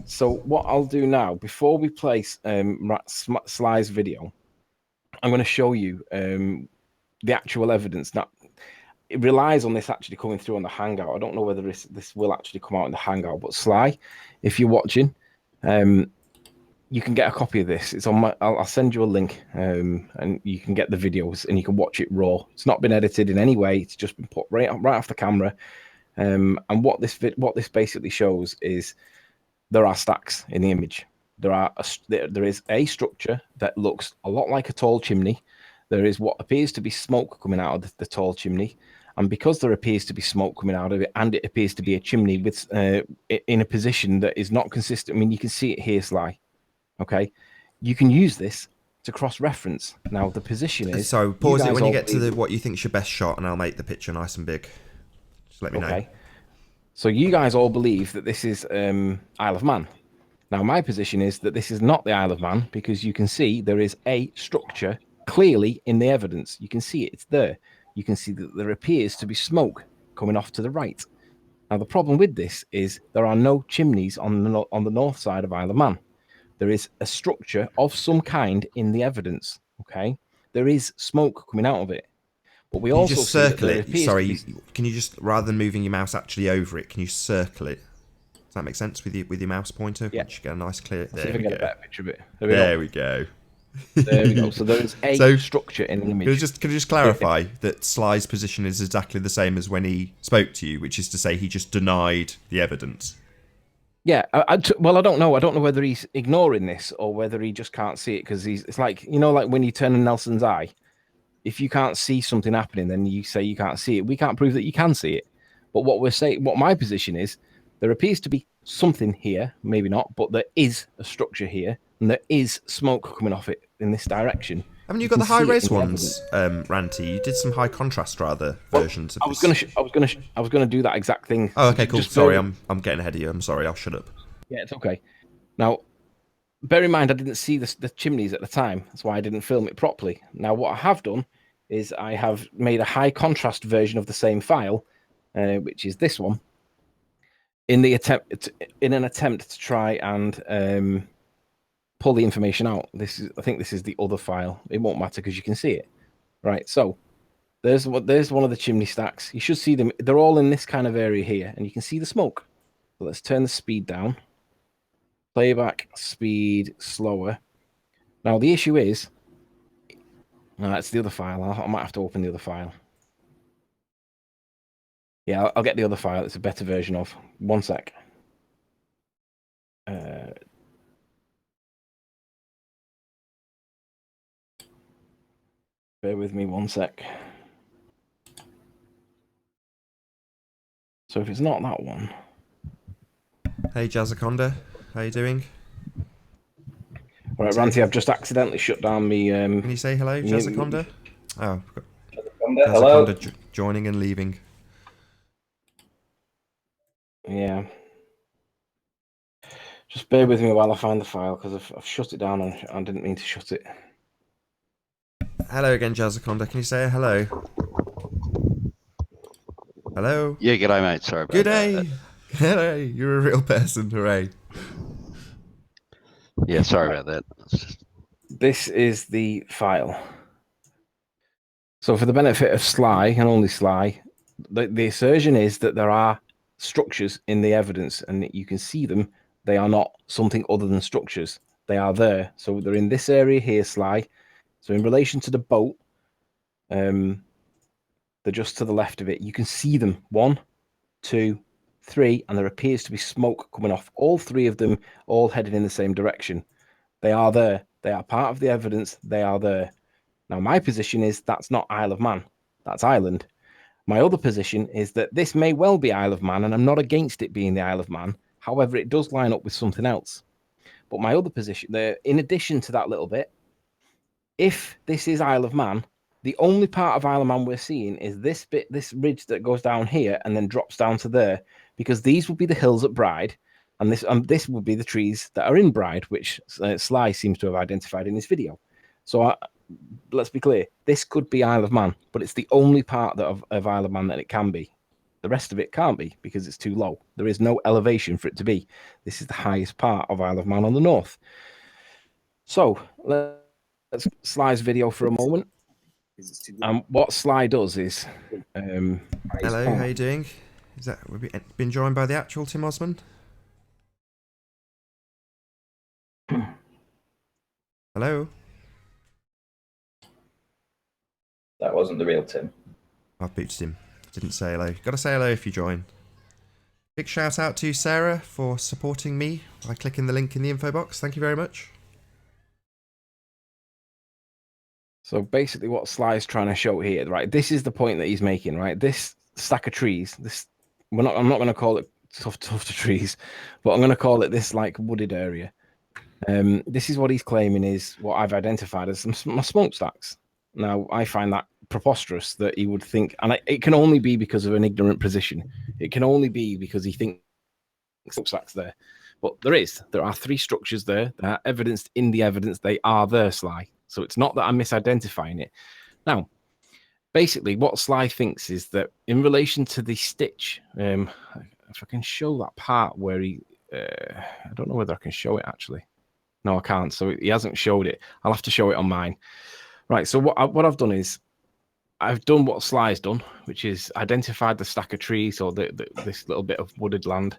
So what I'll do now, before we play Sly's video, I'm going to show you the actual evidence. Now, it relies on this actually coming through on the Hangout. I don't know whether this will actually come out in the Hangout, but Sly, if you're watching, you can get a copy of this. It's on my. I'll send you a link, and you can get the videos and you can watch it raw. It's not been edited in any way. It's just been put right off the camera. And what this basically shows is there are stacks in the image. There is a structure that looks a lot like a tall chimney. There is what appears to be smoke coming out of the tall chimney. And because there appears to be smoke coming out of it, and it appears to be a chimney with in a position that is not consistent. I mean, you can see it here, Sly. Okay, you can use this to cross-reference. Now, the position is... So, pause it when you get to what you think is your best shot, and I'll make the picture nice and big. Just let me know. Okay. So, you guys all believe that this is Isle of Man. Now, my position is that this is not the Isle of Man, because you can see there is a structure clearly in the evidence. You can see it. It's there. You can see that there appears to be smoke coming off to the right. Now, the problem with this is there are no chimneys on the north side of Isle of Man. There is a structure of some kind in the evidence, okay? There is smoke coming out of it. But we also just circle it. Sorry, can you just, rather than moving your mouse actually over it, can you circle it? Does that make sense with your mouse pointer? Yeah. Once you get a nice clear... There we go. Get a better picture of it. There we go. There we go. So there is a structure in the image. Can you just clarify that Sly's position is exactly the same as when he spoke to you, which is to say he just denied the evidence? Yeah, well, I don't know. I don't know whether he's ignoring this or whether he just can't see it because it's like, you know, like when you turn on Nelson's eye, if you can't see something happening, then you say you can't see it. We can't prove that you can see it. But what my position is, there appears to be something here, maybe not, but there is a structure here and there is smoke coming off it in this direction. Haven't you got the high res ones, Ranty? You did some high contrast versions of I was gonna do that exact thing. Oh, okay, cool. Sorry, I'm getting ahead of you. I'm sorry. I'll shut up. Yeah, it's okay. Now, bear in mind, I didn't see the chimneys at the time. That's why I didn't film it properly. Now, what I have done is I have made a high contrast version of the same file, which is this one, in an attempt to try and pull the information out. I think this is the other file. It won't matter because you can see it. Right, so there's one of the chimney stacks. You should see them. They're all in this kind of area here, and you can see the smoke. So let's turn the speed down. Playback speed slower. Now the issue is, it's the other file. I might have to open the other file. Yeah, I'll get the other file. It's a better version of. One sec. Bear with me one sec. So if it's not that one. Hey, Jazzaconda. How you doing? All right, Ranty, I've just accidentally shut down me... Can you say hello, Jazzaconda? Oh, hello. Jazzaconda joining and leaving. Yeah. Just bear with me while I find the file, because I've shut it down and I didn't mean to shut it. Hello again, Jazzaconda. Can you say hello? Hello? Yeah, g'day, mate. Sorry about Good that. day. Hello. You're a real person. Hooray. Yeah, sorry about that. This is the file. So for the benefit of Sly, and only Sly, the assertion is that there are structures in the evidence and you can see them. They are not something other than structures. They are there. So they're in this area here, Sly. So in relation to the boat, they're just to the left of it. You can see them. 1, 2, 3, and there appears to be smoke coming off. All three of them all headed in the same direction. They are there. They are part of the evidence. They are there. Now, my position is that's not Isle of Man. That's Ireland. My other position is that this may well be Isle of Man, and I'm not against it being the Isle of Man. However, it does line up with something else. But my other position, in addition to that little bit, if this is Isle of Man, the only part of Isle of Man we're seeing is this bit, this ridge that goes down here and then drops down to there, because these will be the hills at Bride. And this would be the trees that are in Bride, which Sly seems to have identified in this video. So let's be clear, this could be Isle of Man, but it's the only part of Isle of Man that it can be. The rest of it can't be because it's too low. There is no elevation for it to be. This is the highest part of Isle of Man on the north. So let's Sly's video for a moment. What Sly does is... Hello, how you doing? Is that we've been joined by the actual Tim Osmond? Hello? That wasn't the real Tim. I've booted him. Didn't say hello. Gotta say hello if you join. Big shout out to Sarah for supporting me by clicking the link in the info box. Thank you very much. So basically what Sly's trying to show here, right? This is the point that he's making, right? This stack of trees, I'm not going to call it tuft of trees, but I'm going to call it this like wooded area. This is what he's claiming is what I've identified as my smokestacks. Now, I find that preposterous that he would think, and it can only be because of an ignorant position. It can only be because he thinks smokestacks there. But there are 3 structures there that are evidenced in the evidence. They are there, Sly. So it's not that I'm misidentifying it. Now, basically, what Sly thinks is that in relation to the stitch, if I can show that part where I don't know whether I can show it actually. No, I can't. So he hasn't showed it. I'll have to show it on mine. Right. So what I've done is I've done what Sly's done, which is identified the stack of trees or this little bit of wooded land,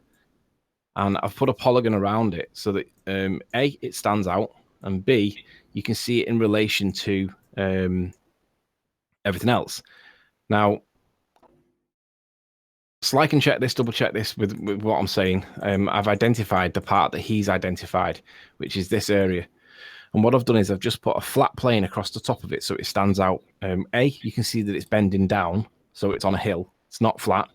and I've put a polygon around it so that A, it stands out, and B, you can see it in relation to everything else. Now, Sly can check this, double check this with what I'm saying. I've identified the part that he's identified, which is this area. And what I've done is I've just put a flat plane across the top of it so it stands out. A, you can see that it's bending down, so it's on a hill. It's not flat.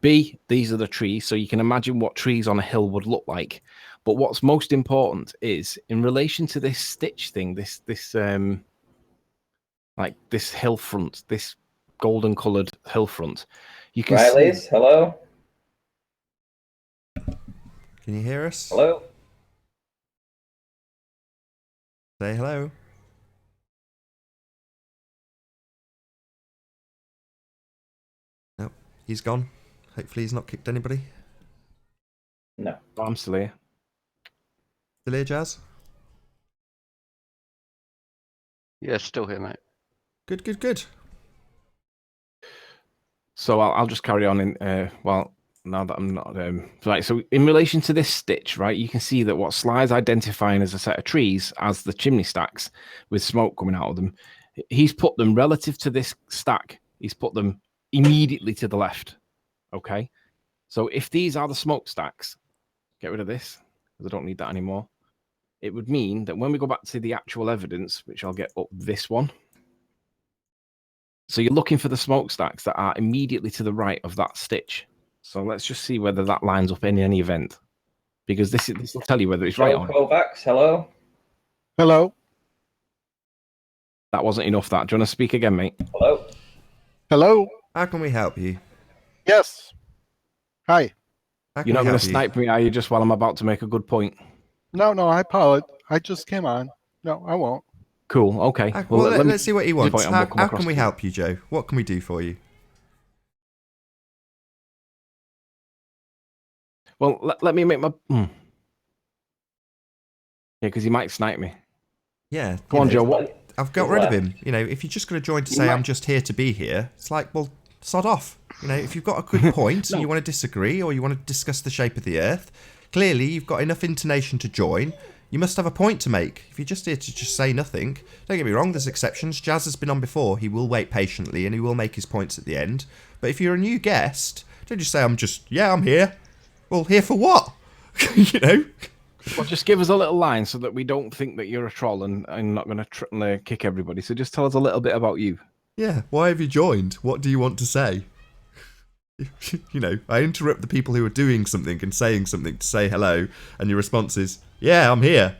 B, these are the trees, so you can imagine what trees on a hill would look like. But what's most important is in relation to this stitch thing, this like this hill front, this golden coloured hill front. You can Riley's, see... hello? Can you hear us? Hello? Say hello. Nope, he's gone. Hopefully he's not kicked anybody. No. I'm still here. Still here, Jazz? Yeah, still here, mate. Good, good, good. So I'll just carry on in, well, now that I'm not, right, so in relation to this stitch, right, you can see that what Sly's identifying as a set of trees as the chimney stacks with smoke coming out of them, he's put them relative to this stack, he's put them immediately to the left, okay? So if these are the smokestacks, get rid of this, because I don't need that anymore, it would mean that when we go back to the actual evidence, which I'll get up this one, so you're looking for the smokestacks that are immediately to the right of that stitch. So let's just see whether that lines up in any event, because this will tell you whether it's right or not. Kovacs, hello? Hello. That wasn't enough. That. Do you want to speak again, mate? Hello? Hello. How can we help you? Yes. Hi. How can You're not we going help to you? snipe me, are you? Just while I'm about to make a good point. No, I apologize. I just came on. No, I won't. Cool. Okay. Well, let me let's see what he wants. point and we'll come How across can we to it. help you, Joe? What can we do for you? Well, let me make my. Yeah, because he might snipe me. Yeah. Go on, Joe. What? I've got rid of him. You know, if you're just going to join to say I'm just here to be here, it's like, well, sod off. You know, if you've got a good point and you want to disagree or you want to discuss the shape of the Earth, clearly you've got enough intonation to join. You must have a point to make. If you're just here to just say nothing, don't get me wrong, there's exceptions. Jazz has been on before. He will wait patiently and he will make his points at the end. But if you're a new guest, don't just say, I'm here. Well, here for what? You know? Well, just give us a little line so that we don't think that you're a troll and I'm not going to kick everybody. So just tell us a little bit about you. Yeah, why have you joined? What do you want to say? You know, I interrupt the people who are doing something and saying something to say hello, and your response is, yeah, I'm here.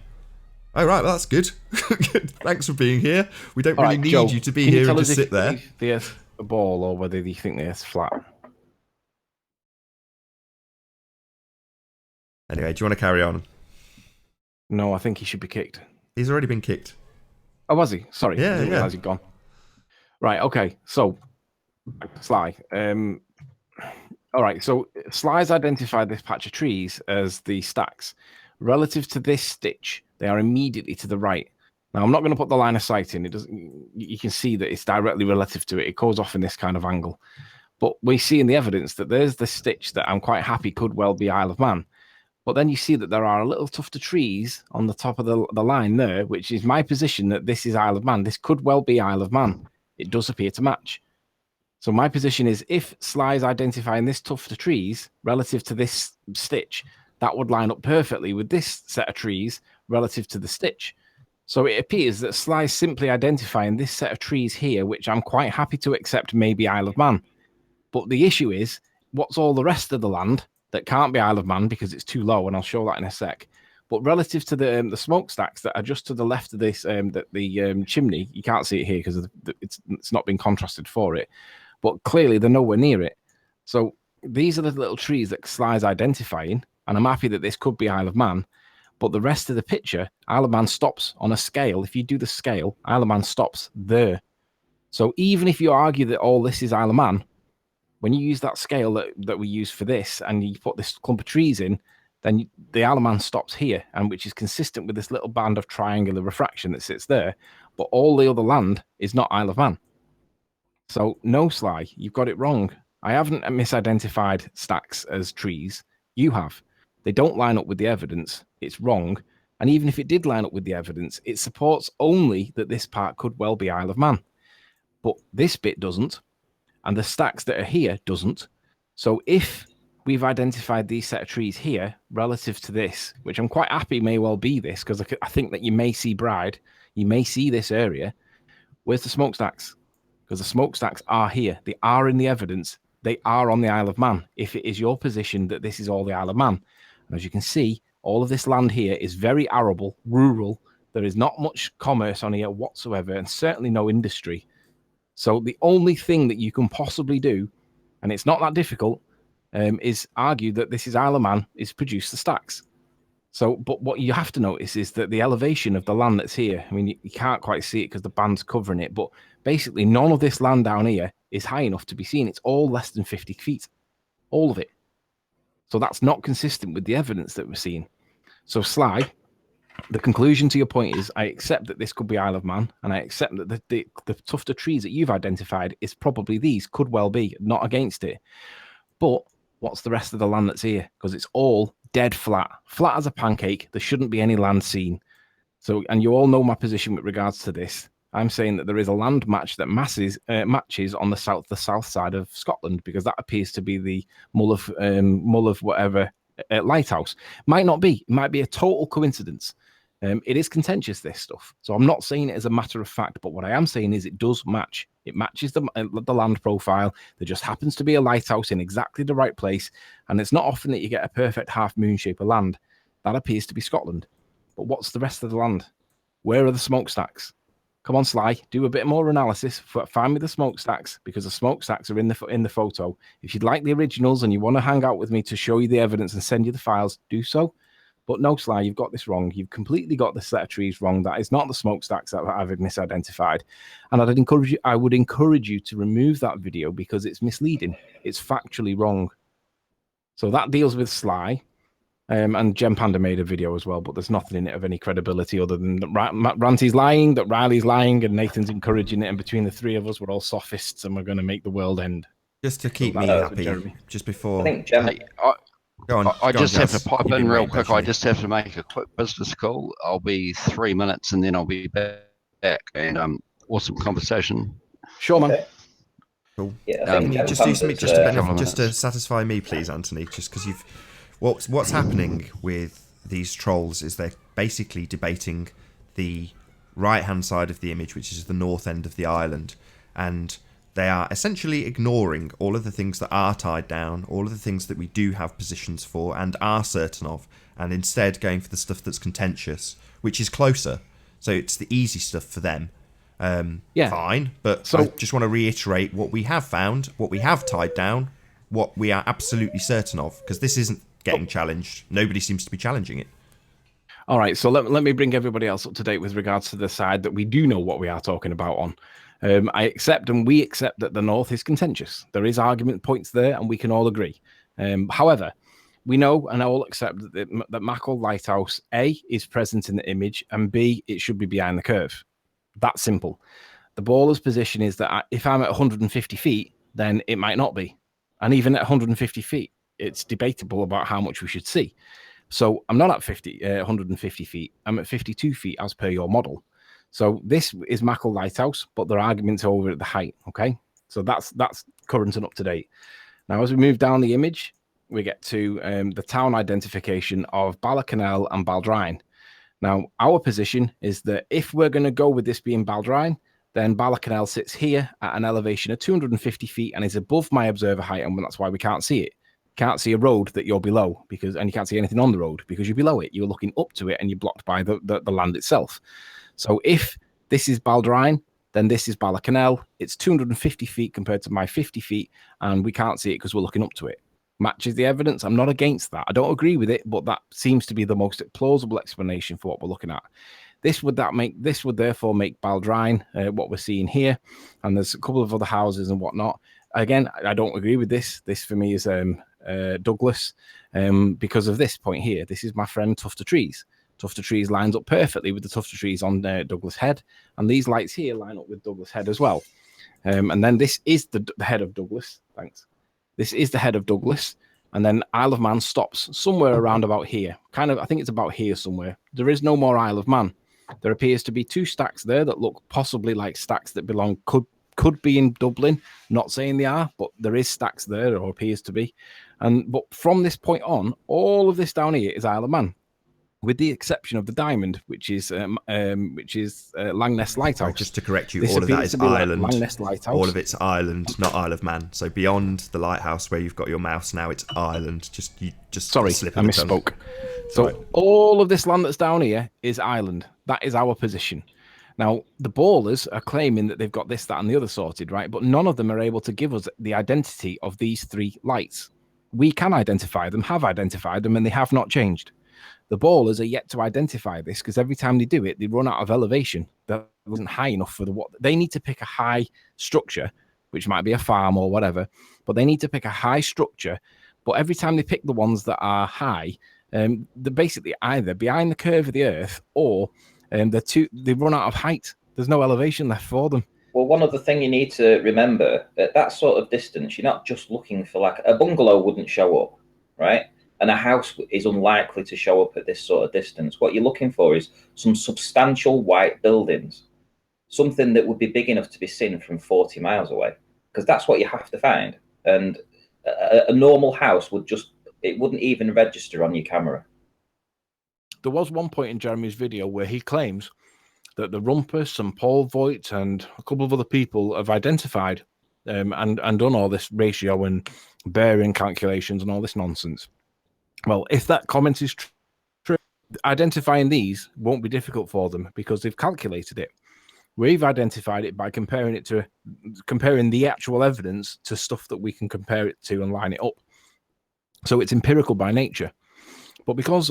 Oh, right, well, that's good. Thanks for being here. We don't really need Joe, you to be can you here tell and us just if sit there. the Earth's a ball or whether you think the Earth's flat? Anyway, do you want to carry on? No, I think he should be kicked. He's already been kicked. Oh, was he? Sorry. Yeah, I didn't realize he'd gone. Right, okay. So, Sly. All right, so Sly's identified this patch of trees as the stacks. Relative to this stitch, they are immediately to the right. Now, I'm not going to put the line of sight in. It doesn't. You can see that it's directly relative to it. It goes off in this kind of angle. But we see in the evidence that there's the stitch that I'm quite happy could well be Isle of Man. But then you see that there are a little tuft of trees on the top of the line there, which is my position that this is Isle of Man. This could well be Isle of Man. It does appear to match. So my position is if Sly is identifying this tuft of trees relative to this stitch, that would line up perfectly with this set of trees relative to the stitch. So it appears that Sly is simply identifying this set of trees here, which I'm quite happy to accept may be Isle of Man. But the issue is, what's all the rest of the land that can't be Isle of Man because it's too low, and I'll show that in a sec. But relative to the smokestacks that are just to the left of this, the chimney, you can't see it here because it's not been contrasted for it. But clearly they're nowhere near it. So these are the little trees that Sly's identifying, and I'm happy that this could be Isle of Man. But the rest of the picture, Isle of Man stops on a scale. If you do the scale, Isle of Man stops there. So even if you argue that all this is Isle of Man, when you use that scale that we use for this and you put this clump of trees in, then the Isle of Man stops here, and which is consistent with this little band of triangular refraction that sits there. But all the other land is not Isle of Man. So no, Sly, you've got it wrong. I haven't misidentified stacks as trees. You have. They don't line up with the evidence. It's wrong. And even if it did line up with the evidence, it supports only that this part could well be Isle of Man. But this bit doesn't. And the stacks that are here doesn't. So if we've identified these set of trees here relative to this, which I'm quite happy may well be this, because I think that you may see Bride, you may see this area. Where's the smokestacks? Because the smokestacks are here. They are in the evidence. They are on the Isle of Man, if it is your position that this is all the Isle of Man. And as you can see, all of this land here is very arable, rural. There is not much commerce on here whatsoever, and certainly no industry. So the only thing that you can possibly do, and it's not that difficult, is argue that this is Isle of Man, is produce the stacks. So, but what you have to notice is that the elevation of the land that's here, I mean, you can't quite see it because the band's covering it, but basically none of this land down here is high enough to be seen. It's all less than 50 feet, all of it. So that's not consistent with the evidence that we're seeing. So Sly, the conclusion to your point is I accept that this could be Isle of Man, and I accept that the tuft of trees that you've identified is probably these, could well be, not against it. But what's the rest of the land that's here? Because it's all dead flat as a pancake. There shouldn't be any land seen. So, and you all know my position with regards to this. I'm saying that there is a land match that matches on the south side of Scotland, because that appears to be the Mull of whatever lighthouse. Might not be. It might be a total coincidence. It is contentious, this stuff. So I'm not saying it as a matter of fact, but what I am saying is it does match. It matches the land profile. There just happens to be a lighthouse in exactly the right place, and it's not often that you get a perfect half moon shape of land. That appears to be Scotland. But what's the rest of the land? Where are the smokestacks? Come on, Sly, do a bit more analysis. Find me the smokestacks, because the smokestacks are in the photo. If you'd like the originals and you want to hang out with me to show you the evidence and send you the files, do so. But no, Sly, you've got this wrong. You've completely got the set of trees wrong. That is not the smokestacks that I've misidentified. And I would encourage you to remove that video because it's misleading. It's factually wrong. So that deals with Sly. And Gem Panda made a video as well, but there's nothing in it of any credibility other than that Ranty's lying, that Riley's lying, and Nathan's encouraging it. And between the three of us, we're all sophists and we're going to make the world end. Just to keep me happy, just before... I think Gem... Go on. I just have to pipe in real quick. I passionate. just have to make a quick business call. I'll be 3 minutes and then I'll be back. And awesome conversation. Sure, man. Okay. Cool. Yeah, Can you just do something just to satisfy me, please, Anthony? Just because you've... What's happening with these trolls is they're basically debating the right-hand side of the image, which is the north end of the island, and they are essentially ignoring all of the things that are tied down, all of the things that we do have positions for and are certain of, and instead going for the stuff that's contentious, which is closer. So it's the easy stuff for them. Fine, but so, I just want to reiterate what we have found, what we have tied down, what we are absolutely certain of, because this isn't getting challenged. Nobody seems to be challenging it. All right, so let me bring everybody else up to date with regards to the side that we do know what we are talking about on. I accept and we accept that the North is contentious. There is argument points there, and we can all agree. However, we know and all accept that Mackle Lighthouse, A, is present in the image, and B, it should be behind the curve. That's simple. The baller's position is that if I'm at 150 feet, then it might not be. And even at 150 feet, it's debatable about how much we should see. So I'm not at 150 feet. I'm at 52 feet as per your model. So this is Mackle Lighthouse, but there are arguments over at the height. Okay, so that's current and up to date. Now, as we move down the image, we get to the town identification of Ballacannel and Baldrine. Now, our position is that if we're going to go with this being Baldrine, then Ballacannel sits here at an elevation of 250 feet and is above my observer height, and that's why we can't see it. Can't see a road that you're below, and you can't see anything on the road because you're below it. You're looking up to it and you're blocked by the land itself. So if this is Baldrine, then this is Ballacannel. It's 250 feet compared to my 50 feet, and we can't see it because we're looking up to it. Matches the evidence. I'm not against that. I don't agree with it, but that seems to be the most plausible explanation for what we're looking at. This would therefore make Baldrine what we're seeing here, and there's a couple of other houses and whatnot. Again, I don't agree with this. This for me is Douglas because of this point here. This is my friend Tufter Trees. Tufter Trees lines up perfectly with the Tufter Trees on Douglas Head, and these lights here line up with Douglas Head as well. And then this is the head of Douglas. Thanks. This is the head of Douglas, and then Isle of Man stops somewhere around about here. Kind of, I think it's about here somewhere. There is no more Isle of Man. There appears to be two stacks there that look possibly like stacks that belong, could be in Dublin. Not saying they are, but there is stacks there, or appears to be. But from this point on, all of this down here is Isle of Man, with the exception of the diamond, which is Langness Lighthouse. Just to correct you, all of that is island. Langness Lighthouse. All of it's island, not Isle of Man. So beyond the lighthouse where you've got your mouse now, it's island. Sorry, I misspoke. So right. All of this land that's down here is island. That is our position. Now, the ballers are claiming that they've got this, that, and the other sorted, right? But none of them are able to give us the identity of these three lights. We can identify them, have identified them, and they have not changed. The ballers are yet to identify this because every time they do it, they run out of elevation that wasn't high enough for what they need to pick a high structure, which might be a farm or whatever, but they need to pick a high structure. But every time they pick the ones that are high, they're basically either behind the curve of the earth or they run out of height. There's no elevation left for them. Well, one other thing you need to remember, at that sort of distance, you're not just looking for, like, a bungalow wouldn't show up, right? And a house is unlikely to show up at this sort of distance. What you're looking for is some substantial white buildings, something that would be big enough to be seen from 40 miles away, because that's what you have to find. And a normal house wouldn't even register on your camera. There was one point in Jeremy's video where he claims that the Rumpus and Paul Voigt and a couple of other people have identified and done all this ratio and bearing calculations and all this nonsense. Well, if that comment is true, identifying these won't be difficult for them because they've calculated it. We've identified it by comparing the actual evidence to stuff that we can compare it to and line it up. So it's empirical by nature. But because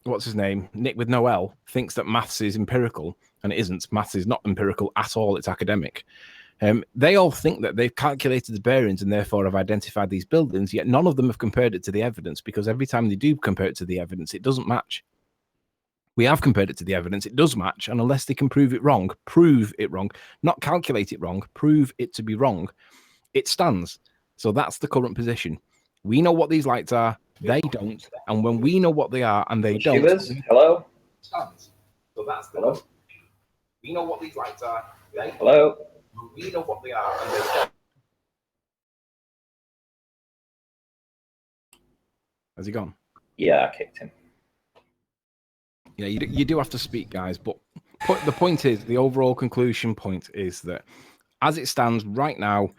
what's his name, Nick with no L, thinks that maths is empirical, and it isn't. Maths is not empirical at all. It's academic. They all think that they've calculated the bearings and therefore have identified these buildings, yet none of them have compared it to the evidence, because every time they do compare it to the evidence, it doesn't match. We have compared it to the evidence. It does match, and unless they can prove it wrong, not calculate it wrong, prove it to be wrong, it stands. So that's the current position. We know what these lights are. They don't. And when we know what they are and they don't. Hello? So that's the we know what these lights are. They don't. Hello? We know what they are and they don't. Has he gone? Yeah, I kicked him. Yeah, you do have to speak, guys. But the point is, the overall conclusion point is that as it stands right now,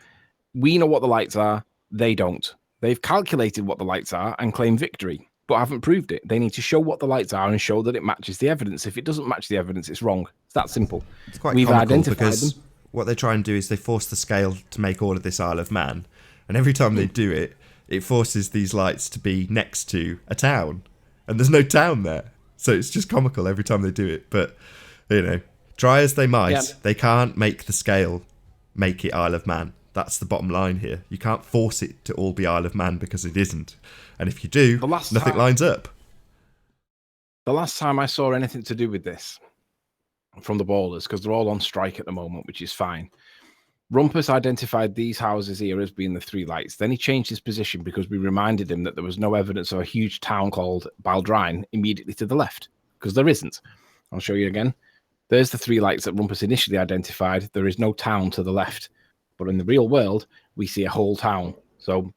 we know what the lights are. They don't. They've calculated what the lights are and claim victory, but haven't proved it. They need to show what the lights are and show that it matches the evidence. If it doesn't match the evidence, it's wrong. It's that simple. It's quite comical because what they try and do is they force the scale to make all of this Isle of Man, and every time they do it, it forces these lights to be next to a town, and there's no town there. So it's just comical every time they do it. But, you know, try as they might, they can't make the scale make it Isle of Man. That's the bottom line here. You can't force it to all be Isle of Man because it isn't. And if you do, nothing lines up. The last time I saw anything to do with this from the ballers, because they're all on strike at the moment, which is fine. Rumpus identified these houses here as being the 3 lights. Then he changed his position because we reminded him that there was no evidence of a huge town called Baldrine immediately to the left, because there isn't. I'll show you again. There's the 3 lights that Rumpus initially identified. There is no town to the left. But in the real world, we see a whole town. So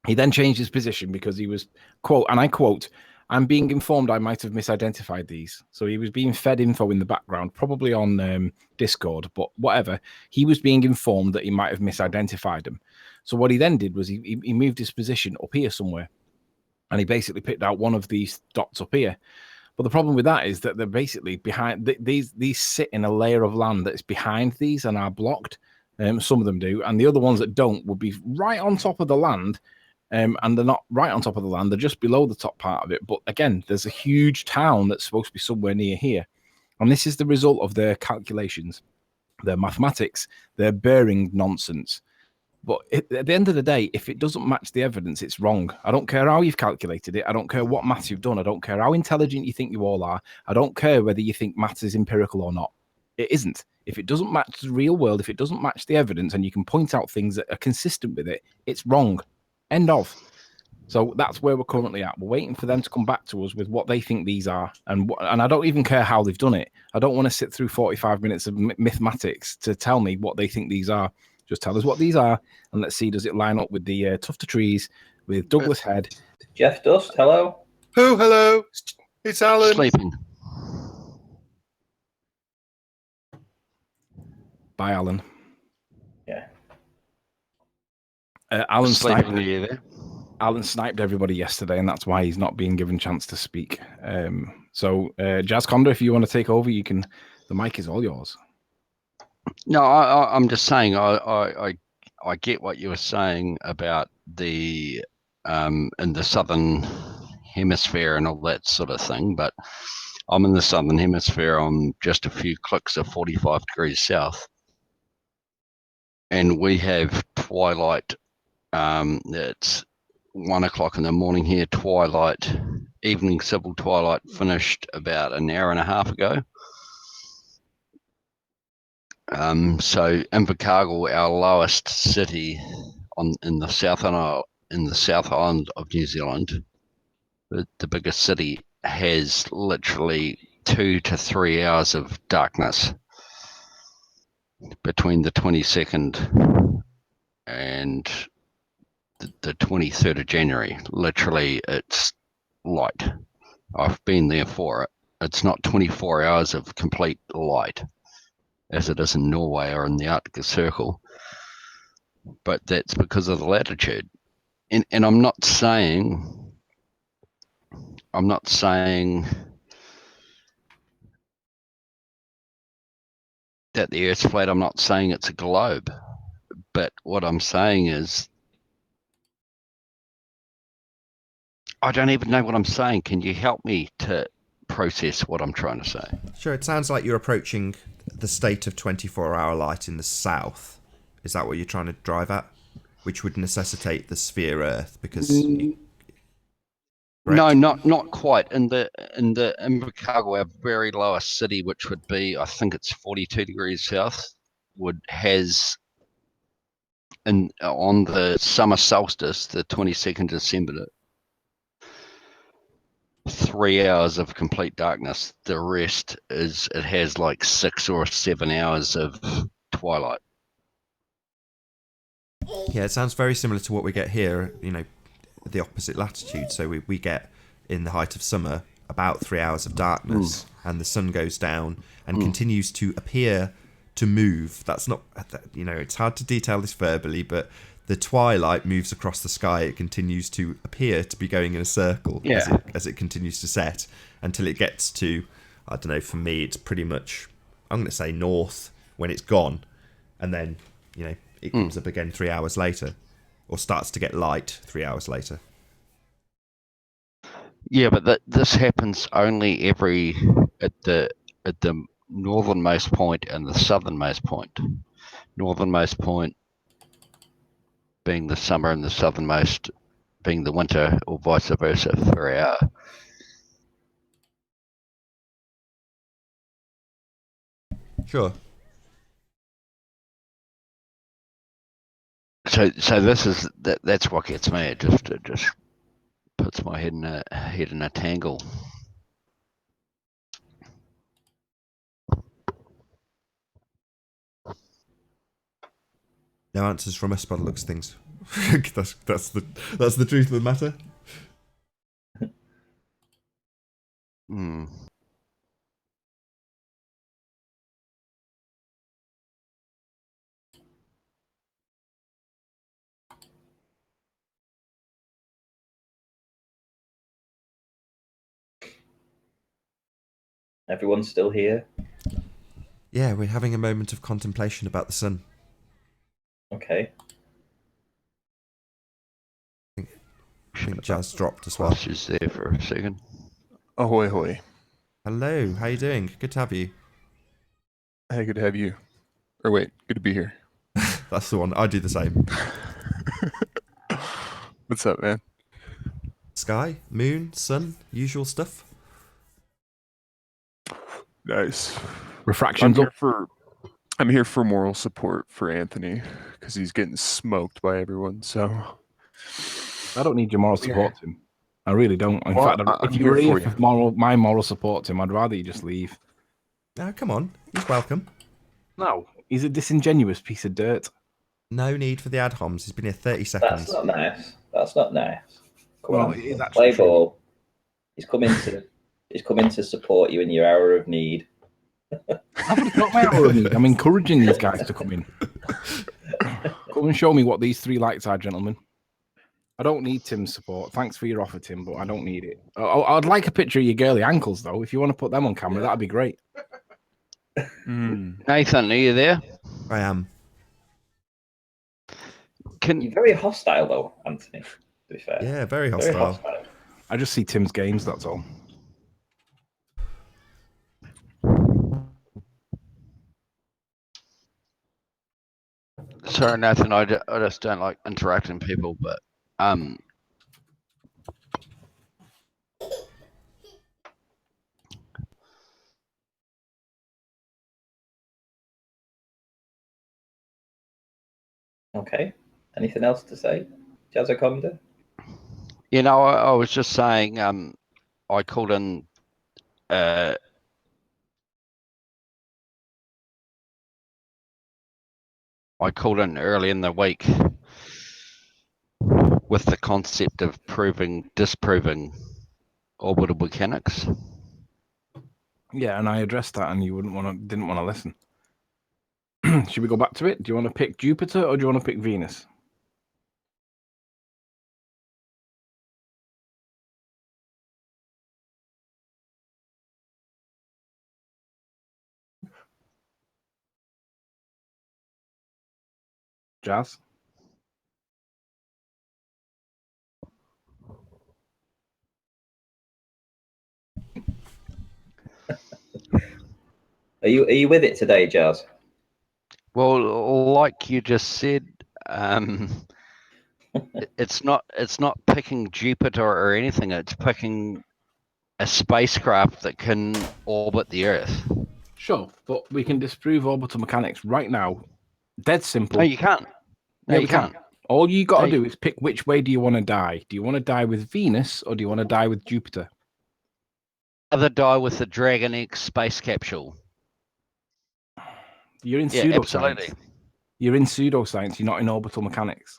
he then changed his position because he was, quote, and I quote, "I'm being informed I might have misidentified these." So he was being fed info in the background, probably on Discord, but whatever. He was being informed that he might have misidentified them. So what he then did was he moved his position up here somewhere. And he basically picked out one of these dots up here. But the problem with that is that they're basically behind, these sit in a layer of land that's behind these and are blocked. Some of them do. And the other ones that don't would be right on top of the land. And they're not right on top of the land. They're just below the top part of it. But again, there's a huge town that's supposed to be somewhere near here. And this is the result of their calculations, their mathematics, their bearing nonsense. But at the end of the day, if it doesn't match the evidence, it's wrong. I don't care how you've calculated it. I don't care what maths you've done. I don't care how intelligent you think you all are. I don't care whether you think maths is empirical or not. It isn't. If it doesn't match the real world, if it doesn't match the evidence and you can point out things that are consistent with it, it's wrong. End of. So that's where we're currently at. We're waiting for them to come back to us with what they think these are. And I don't even care how they've done it. I don't want to sit through 45 minutes of mathematics to tell me what they think these are. Just tell us what these are, and let's see, does it line up with the Tufter Trees, with Douglas Head? Jeff Dust, hello. Oh, hello. It's Alan. Sleeping. Bye, Alan. Yeah. Alan sniped. Alan sniped everybody yesterday, and that's why he's not being given a chance to speak. So, Jazz Condor, if you want to take over, you can. The mic is all yours. No, I'm just saying. I get what you were saying about the in the southern hemisphere and all that sort of thing, but I'm in the southern hemisphere. I'm just a few clicks of 45 degrees south, and we have twilight. It's 1 o'clock in the morning here. Twilight, evening civil twilight finished about an hour and a half ago. So Invercargill, our lowest city in the South Island of New Zealand, the biggest city, has literally 2 to 3 hours of darkness between the 22nd and the 23rd of January. Literally, it's light. I've been there for it. It's not 24 hours of complete light, as it is in Norway or in the Arctic Circle, but that's because of the latitude. And I'm not saying that the Earth's flat. I'm not saying it's a globe, but what I'm saying is I don't even know what I'm saying. Can you help me to process what I'm trying to say? Sure, it sounds like you're approaching the state of 24-hour light in the south. Is that what you're trying to drive at? Which would necessitate the sphere Earth, because... No, not quite. In the Invercargill, our very lowest city, which would be, I think it's 42 degrees south, has on the summer solstice, the 22nd December, 3 hours of complete darkness. The rest it has like 6 or 7 hours of twilight. Yeah, it sounds very similar to what we get here, the opposite latitude. So we get, in the height of summer, about 3 hours of darkness, and the sun goes down and continues to appear to move. That's not, it's hard to detail this verbally, but the twilight moves across the sky. It continues to appear to be going in a circle as it continues to set until it gets to, I don't know, for me, it's pretty much, I'm going to say north when it's gone. And then, it comes up again 3 hours later. or starts to get light 3 hours later. Yeah, but this happens only at the northernmost point and the southernmost point. Northernmost point being the summer and the southernmost being the winter, or vice versa for our. Sure. So this is that's what gets me. It just puts my head in a tangle. No answers from us by the looks of things. that's the truth of the matter. Hmm. Everyone's still here. Yeah, we're having a moment of contemplation about the sun. Okay. I think Jazz dropped as well. She's there for a second. Ahoy, hoy. Hello, how you doing? Good to have you. Hey, good to have you. Or wait, good to be here. That's the one. I do the same. What's up, man? Sky, moon, sun, usual stuff. Nice. Refraction's up. I'm here for moral support for Anthony because he's getting smoked by everyone. So I don't need your moral support, Tim. I really don't. In Well, fact, I'm if you were here here for for my moral support, Tim, I'd rather you just leave. Oh, come on. He's welcome. No, he's a disingenuous piece of dirt. No need for the ad homs. He's been here 30 seconds. That's not nice. That's not nice. Come Well, on, it is actually play true. ball. He's coming to support you in your hour of need. It's not my hour of need. I'm encouraging these guys to come in. Come and show me what these three lights are, gentlemen. I don't need Tim's support. Thanks for your offer, Tim, but I don't need it. I'd like a picture of your girly ankles, though. If you want to put them on camera, that'd be great. Nathan, are you there? I am. You're very hostile, though, Anthony. To be fair. Yeah, very hostile. I just see Tim's games, that's all. Sorry, Nathan. I just don't like interacting with people, but Okay. Anything else to say, Jazzaconda? you know, I was just saying. I called in. I called in early in the week with the concept of disproving orbital mechanics. Yeah, and I addressed that, and you didn't want to listen. Should we go back to it? Do you want to pick Jupiter or do you want to pick Venus? Jazz? Are you with it today, Jazz? Well, like you just said, it's not picking Jupiter or anything. It's picking a spacecraft that can orbit the Earth. Sure, but we can disprove orbital mechanics right now. Dead simple. No, you can't. No, Yeah, you we can. can't. All you got to No, do is pick which way do you want to die. Do you want to die with Venus or do you want to die with Jupiter? Other die with the Dragon X space capsule. You're in Yeah, pseudoscience. absolutely. You're in pseudoscience. You're not in orbital mechanics.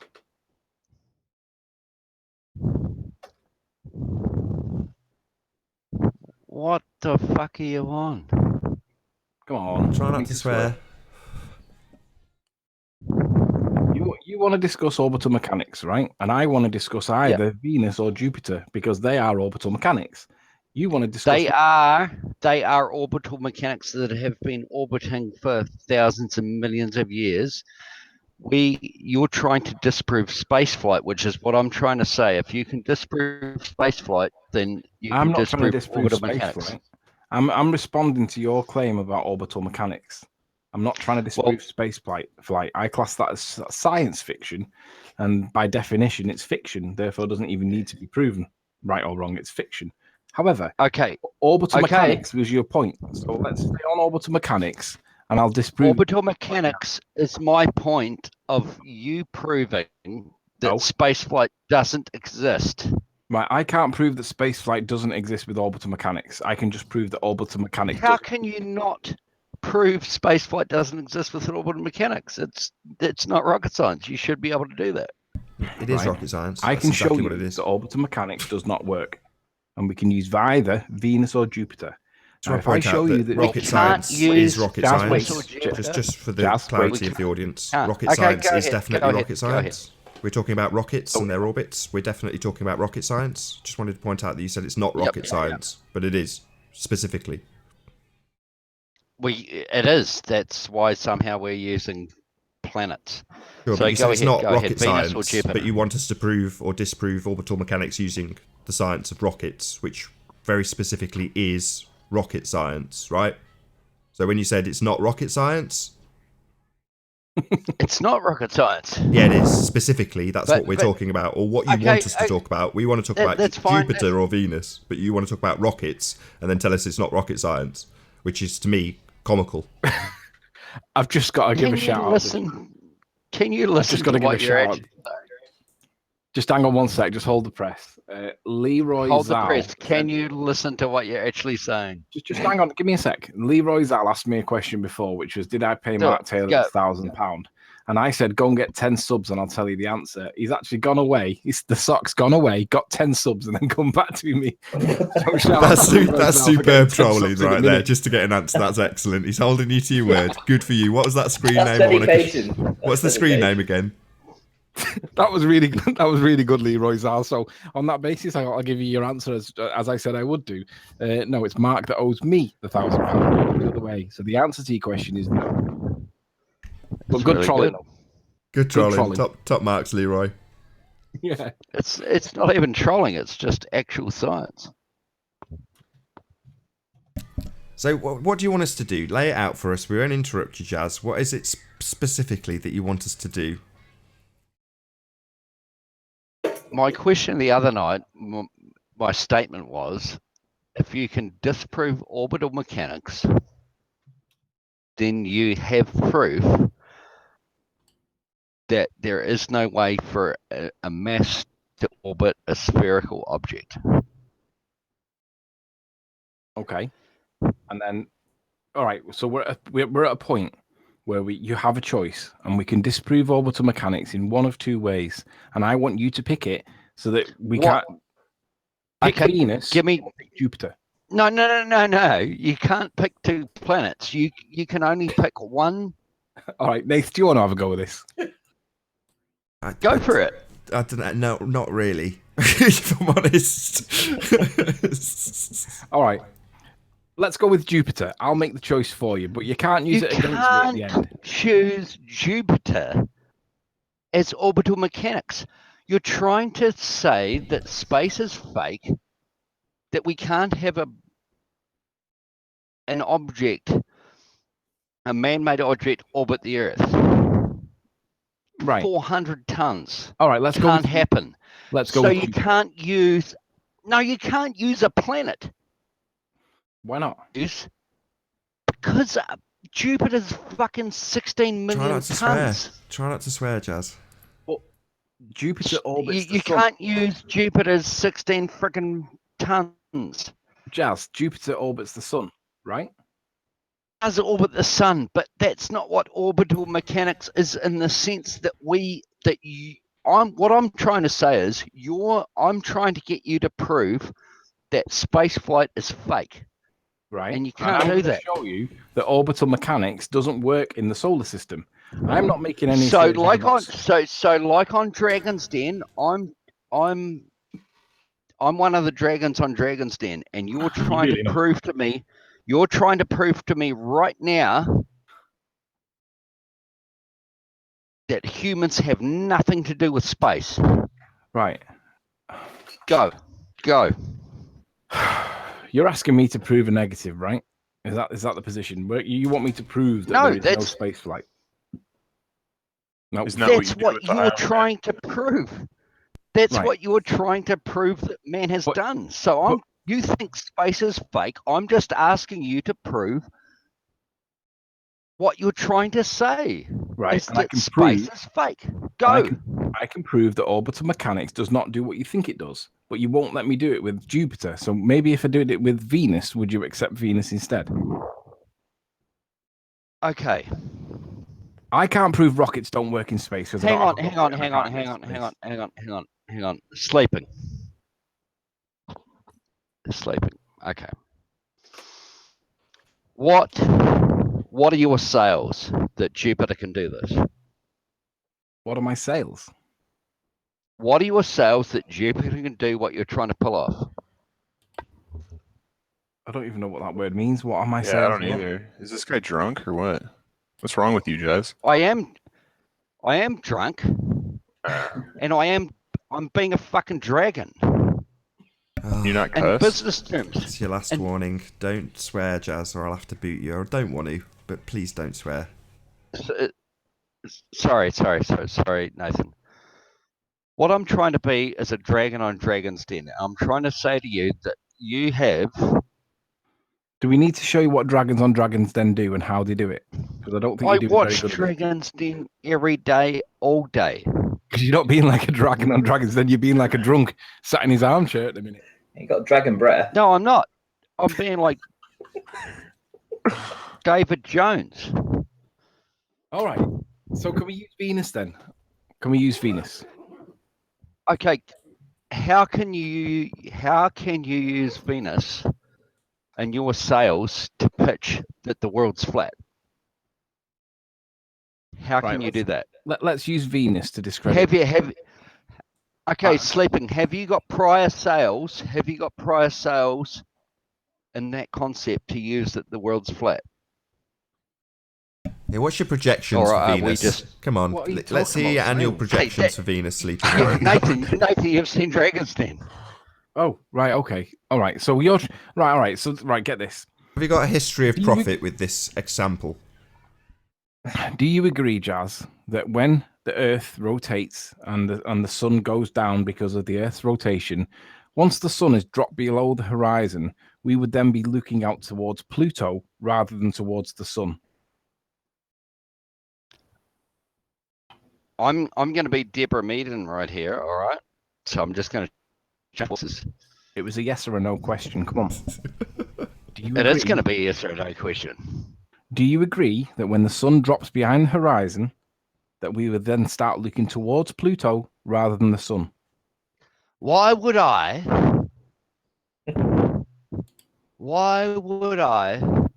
What the fuck are you on? Come on. Try you not need to swear. You want to discuss orbital mechanics, right? And I want to discuss either Venus or Jupiter because they are orbital mechanics. You want to discuss... They are orbital mechanics that have been orbiting for thousands and millions of years. You're trying to disprove spaceflight, which is what I'm trying to say. If you can disprove spaceflight, then you I'm can not trying to disprove disprove orbital mechanics. spaceflight. I'm responding to your claim about orbital mechanics. I'm not trying to disprove spaceflight. I class that as science fiction, and by definition, it's fiction. Therefore, doesn't even need to be proven, right or wrong. It's fiction. However, orbital mechanics was your point. So let's stay on orbital mechanics, and I'll disprove. Orbital mechanics is my point of you proving that spaceflight doesn't exist. Right, I can't prove that spaceflight doesn't exist with orbital mechanics. I can just prove that orbital mechanics. How can you not prove spaceflight doesn't exist with orbital mechanics? It's not rocket science. You should be able to do that. It is rocket science. I That's can exactly show what you it is. that orbital mecanics does not work, and we can use either Venus or Jupiter. So I point out that rocket science is rocket science. Just for the clarity of the audience, rocket science is definitely rocket science. We're talking about rockets and their orbits. We're definitely talking about rocket science. Just wanted to point out that you said it's not rocket science, but it is specifically. It is. That's why somehow we're using planets. Sure, so but you said it's not rocket Venus science, but you want us to prove or disprove orbital mechanics using the science of rockets, which very specifically is rocket science, right? So when you said it's not rocket science... It's not rocket science. Yeah, it is. Specifically, that's what we're talking about, or what you want us to talk about. We want to talk about Jupiter or Venus, but you want to talk about rockets and then tell us it's not rocket science, which is, to me, comical. I've just got to give a shout out. Can you listen just got to give a shout out. Just hang on one sec. Just hold the press. Leroy hold Zal. The press. Can you listen to what you're actually saying? Just hang on. Give me a sec. Leroy Zal asked me a question before, which was, did I pay Mark Taylor £1,000? And I said, go and get 10 subs and I'll tell you the answer. He's actually gone away. The sock's gone away, got 10 subs and then come back to me. That's superb trolling right there, just to get an answer. That's excellent. He's holding you to your word. Good for you. What was that screen name? What's the screen name again? That was really good, Leroy Zal. So on that basis, I'll give you your answer as I said I would do. No, it's Mark that owes me the £1,000 the other way. So the answer to your question is no. But good trolling. Good trolling. Top marks, Leroy. Yeah. It's not even trolling. It's just actual science. So what do you want us to do? Lay it out for us. We won't interrupt you, Jazz. What is it specifically that you want us to do? My question the other night, my statement was, if you can disprove orbital mechanics, then you have proof that there is no way for a mass to orbit a spherical object. Okay. And then, all right, so we're at a point where you have a choice and we can disprove orbital mechanics in one of two ways. And I want you to pick it so that we can't pick Venus, give me Jupiter. No. You can't pick two planets. You can only pick one. All right, Nathan, do you want to have a go with this? Go for it. I don't know. No, not really. If I'm honest. All right. Let's go with Jupiter. I'll make the choice for you, but you can't use it against me at the end. You can't choose Jupiter as orbital mechanics. You're trying to say that space is fake, that we can't have an object, a man-made object, orbit the Earth. Right. 400 tons. All right, let's go. Can't happen. Let's go. So you can't use... No, you can't use a planet. Why not? Because Jupiter's fucking 16 million tons. Try not to swear, Jazz. Well, Jupiter orbits you can't use Jupiter's 16 freaking tons. Jazz, Jupiter orbits the sun, right? It does orbit the sun, but that's not what orbital mechanics is in the sense that what I'm trying to say is I'm trying to get you to prove that space flight is fake. Right. And you can't do that. Show you that orbital mechanics doesn't work in the solar system. I'm not making any. So like on Dragon's Den, I'm one of the dragons on Dragon's Den, and you're trying to prove to me. You're trying to prove to me right now that humans have nothing to do with space. Right. Go. You're asking me to prove a negative, right? Is that the position? Where you want me to prove that No, there is no that's- space flight? No. Isn't that what That's you do what with the you're ILM? trying to prove. That's Right. what you're trying to prove that man has But- done. So you think space is fake. I'm just asking you to prove what you're trying to say. Right, Is and I that can space prove- is fake. Go. I can prove that orbital mechanics does not do what you think it does, but you won't let me do it with Jupiter. So maybe if I did it with Venus, would you accept Venus instead? Okay. I can't prove rockets don't work in space. Because Hang on. Sleeping. Okay. What are your sales that Jupiter can do this? What are my sales? What are your sales that Jupiter can do what you're trying to pull off? I don't even know what that word means. What are my Yeah, sales? I don't either. Is this guy drunk or what? What's wrong with you, Jazz? I am drunk, and I'm being a fucking dragon. You're not In cussed? business terms. It's your last And- warning. Don't swear, Jazz, or I'll have to boot you. I don't want to, but please don't swear. Sorry, Nathan. What I'm trying to be is a dragon on Dragon's Den. I'm trying to say to you that you have. Do we need to show you what Dragons on Dragons Den do and how they do it? Because I don't think I you do it very watch good at it. Dragon's Den every day, all day. Because you're not being like a dragon on Dragons Den. You're being like a drunk sat in his armchair at the minute. You got dragon breath. No, I'm not. I'm being like David Jones. All right. So can we use Venus then? Can we use Venus? Okay, how can you use Venus and your sales to pitch that the world's flat? How Right, can you do that? Let's use Venus to discredit. Okay, Sleeping. Have you got prior sales? Have you got prior sales in that concept to use that the world's flat? Yeah, what's your projections Or for are we Venus? just- Come on, What are you let's talking see your about, annual Simon? projections Hey, for Venus, Sleeping. Nathan, you've seen Dragon's Den. Oh, right, okay. All right. So you're right, all right. So right, get this. Have you got a history of Do you- profit with this example? Do you agree, Jazz, that when the Earth rotates and the sun goes down because of the Earth's rotation, once the sun is dropped below the horizon, we would then be looking out towards Pluto rather than towards the sun? I'm going to be Deborah Meaden right here, all right? So I'm just going to jump horses. It was a yes or a no question. Come on. Do you It is agree- going to be a yes or no question. Do you agree that when the sun drops behind the horizon, that we would then start looking towards Pluto rather than the sun? Why would I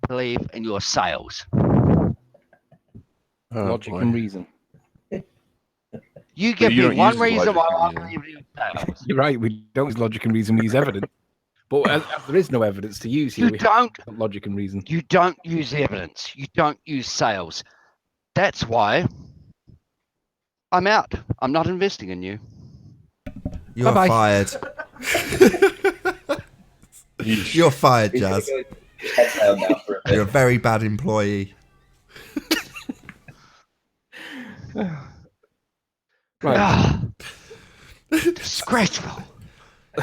believe in your sales? Oh, Logic boy. and reason. You give you me don't one use reason why logic I and believe in your sales. You're right. We don't use logic and reason. We use evidence. But as there is no evidence to use here, You we don't. have logic and reason. You don't use evidence. You don't use sales. That's why I'm out. I'm not investing in you. You are Bye-bye. fired. You're fired, He's gonna Jazz. go head down now for a bit. You're a very bad employee. Right. Ah, disgraceful.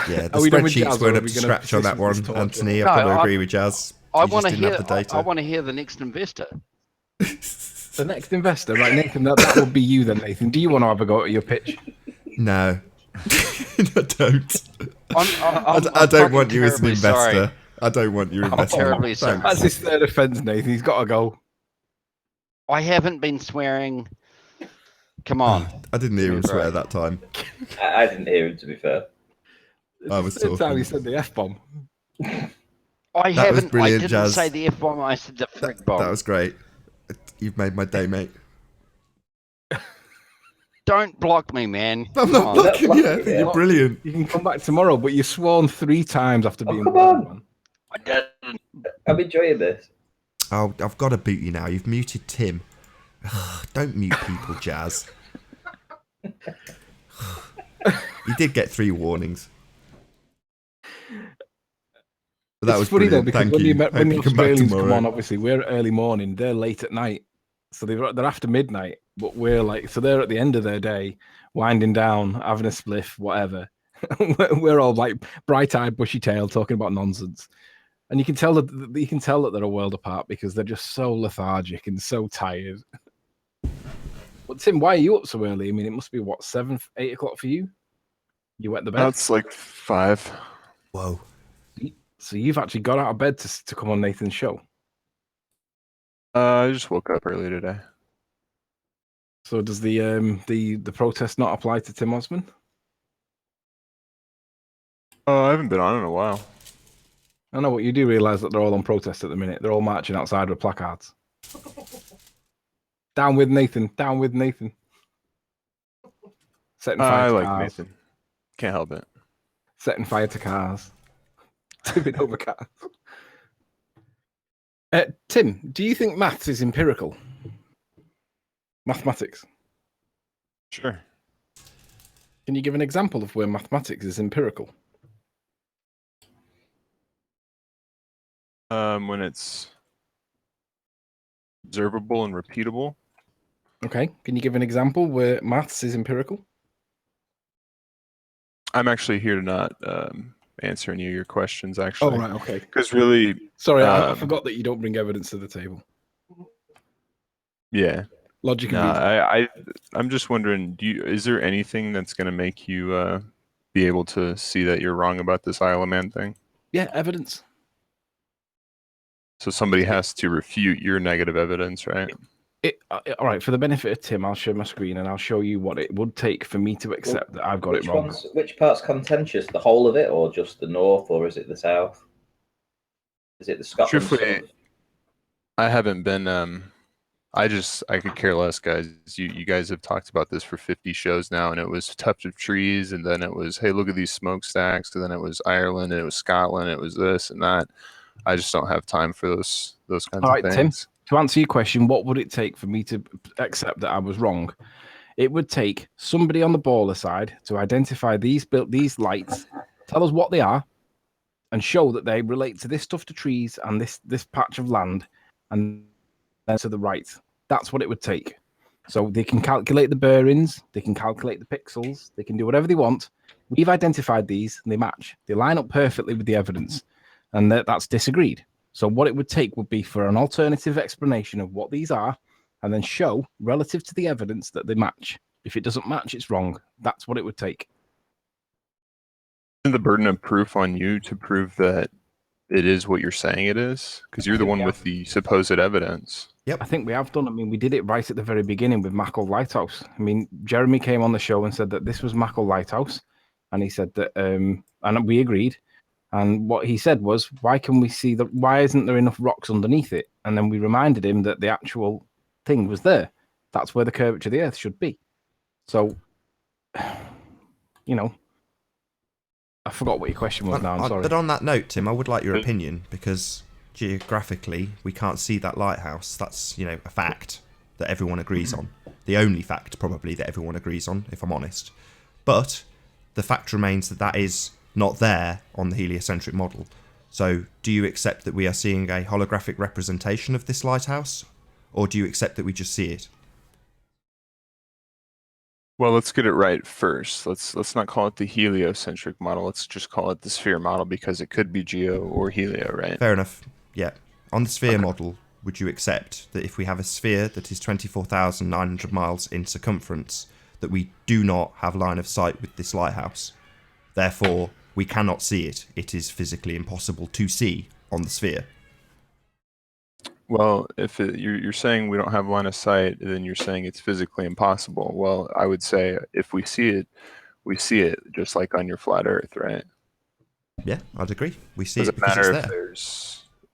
Yeah, the Are we done with spreadsheets Jazz, or weren't are up we to gonna scratch on persist that with this one, torture? Anthony. I've No, got to I- agree with Jazz. I You just want to didn't hear. have the data. I want to hear the next investor. The next investor, right, Nathan? That would be you then, Nathan. Do you want to have a go at your pitch? No. I don't. I don't fucking want you as an terribly sorry. investor. I don't want you investing. terribly sorry. That's his third offence, Nathan. He's got to go. I haven't been swearing. Come on. I didn't hear him Right. swear that time. I didn't hear him, to be fair. I was It's the third time he talking. said the F bomb. I was haven't. I brilliant, didn't Jazz. say the F bomb. I said the frick bomb. That was great. You've made my day, mate. Don't block me, man. I'm Come not on. blocking you. I think you're brilliant. You can come back tomorrow, but you've sworn 3 times after being come warned, on. man. I didn't. I'm enjoying this. Oh, I've got to boot you now. You've muted Tim. Don't mute people, Jazz. He did get 3 warnings. But that It's was funny though brilliant. because Thank when you. when the Hope you come back Australians come tomorrow. on, obviously we're early morning, they're late at night, so they're after midnight. But we're like, so they're at the end of their day, winding down, having a spliff, whatever. We're all like bright-eyed, bushy-tailed, talking about nonsense, and you can tell that they're a world apart because they're just so lethargic and so tired. But Tim, why are you up so early? I mean, it must be what 7, 8 o'clock for you. You wet the bed. That's like 5. Whoa. So you've actually got out of bed to come on Nathan's show. I just woke up early today. So does the protest not apply to Tim Osman? Oh, I haven't been on in a while. I know, what you do realize that they're all on protest at the minute. They're all marching outside with placards. Down with Nathan. Down with Nathan. Setting fire I to like cars. Nathan. Can't help it. Setting fire to cars. Tipping over cars. Tim, do you think maths is empirical? Mathematics. Sure. Can you give an example of where mathematics is empirical? When it's observable and repeatable. Okay. Can you give an example where maths is empirical? I'm actually here to not answer any of your questions, actually. Oh, right. Okay. Because really, Sorry, I forgot that you don't bring evidence to the table. yeah. Logic and No, reason. I'm just wondering, is there anything that's going to make you be able to see that you're wrong about this Isle of Man thing? Yeah, evidence. So somebody has to refute your negative evidence, right? All right, for the benefit of Tim, I'll share my screen and I'll show you what it would take for me to accept that I've got it wrong. Which part's contentious? The whole of it, or just the north, or is it the south? Is it the Scotland Truthfully, stuff? I haven't been. I could care less, guys. You guys have talked about this for 50 shows now, and it was tufts of trees, and then it was, hey, look at these smokestacks, and then it was Ireland, and it was Scotland, it was this and that. I just don't have time for those kinds of things. Tim, to answer your question, what would it take for me to accept that I was wrong? It would take somebody on the baller side to identify these lights, tell us what they are, and show that they relate to this tuft of trees and this patch of land, and then to the right. That's what it would take. So they can calculate the bearings, they can calculate the pixels, they can do whatever they want. We've identified these, and they match. They line up perfectly with the evidence, and that's disagreed. So what it would take would be for an alternative explanation of what these are, and then show relative to the evidence that they match. If it doesn't match, it's wrong. That's what it would take. Isn't the burden of proof on you to prove that it is what you're saying it is? Because you're the one with the supposed evidence. Yep. I think we have done. I mean, we did it right at the very beginning with Mackle Lighthouse. I mean, Jeremy came on the show and said that this was Mackle Lighthouse, and he said that, and we agreed. And what he said was, why can we see that? Why isn't there enough rocks underneath it? And then we reminded him that the actual thing was there. That's where the curvature of the Earth should be. So, you know, I forgot what your question was now. I'm sorry. But on that note, Tim, I would like your opinion, because geographically we can't see that lighthouse. That's, a fact that everyone agrees on. The only fact probably that everyone agrees on, if I'm honest. But the fact remains that is not there on the heliocentric model. So do you accept that we are seeing a holographic representation of this lighthouse, or do you accept that we just see it? Well, let's get it right first. Let's not call it the heliocentric model. Let's just call it the sphere model, because it could be geo or helio, right? Fair enough. Yeah. On the sphere model, would you accept that if we have a sphere that is 24,900 miles in circumference, that we do not have line of sight with this lighthouse? Therefore, we cannot see it. It is physically impossible to see on the sphere. Well, if you're saying we don't have line of sight, then you're saying it's physically impossible. Well, I would say if we see it just like on your flat Earth, right? Yeah, I'd agree. We see Does it it because matter it's if there.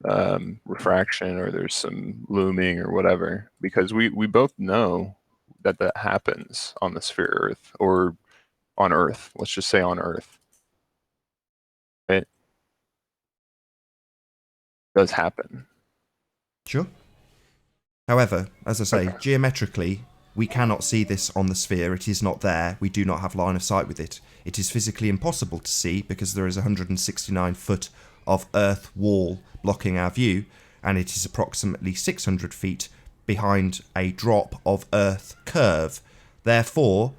there's refraction or there's some looming or whatever? Because we both know that happens on the sphere Earth, or on Earth. Let's just say on Earth. It does happen. Sure. However, as I say, geometrically, we cannot see this on the sphere. It is not there. We do not have line of sight with it. It is physically impossible to see because there is 169 foot of earth wall blocking our view, and it is approximately 600 feet behind a drop of earth curve. Therefore,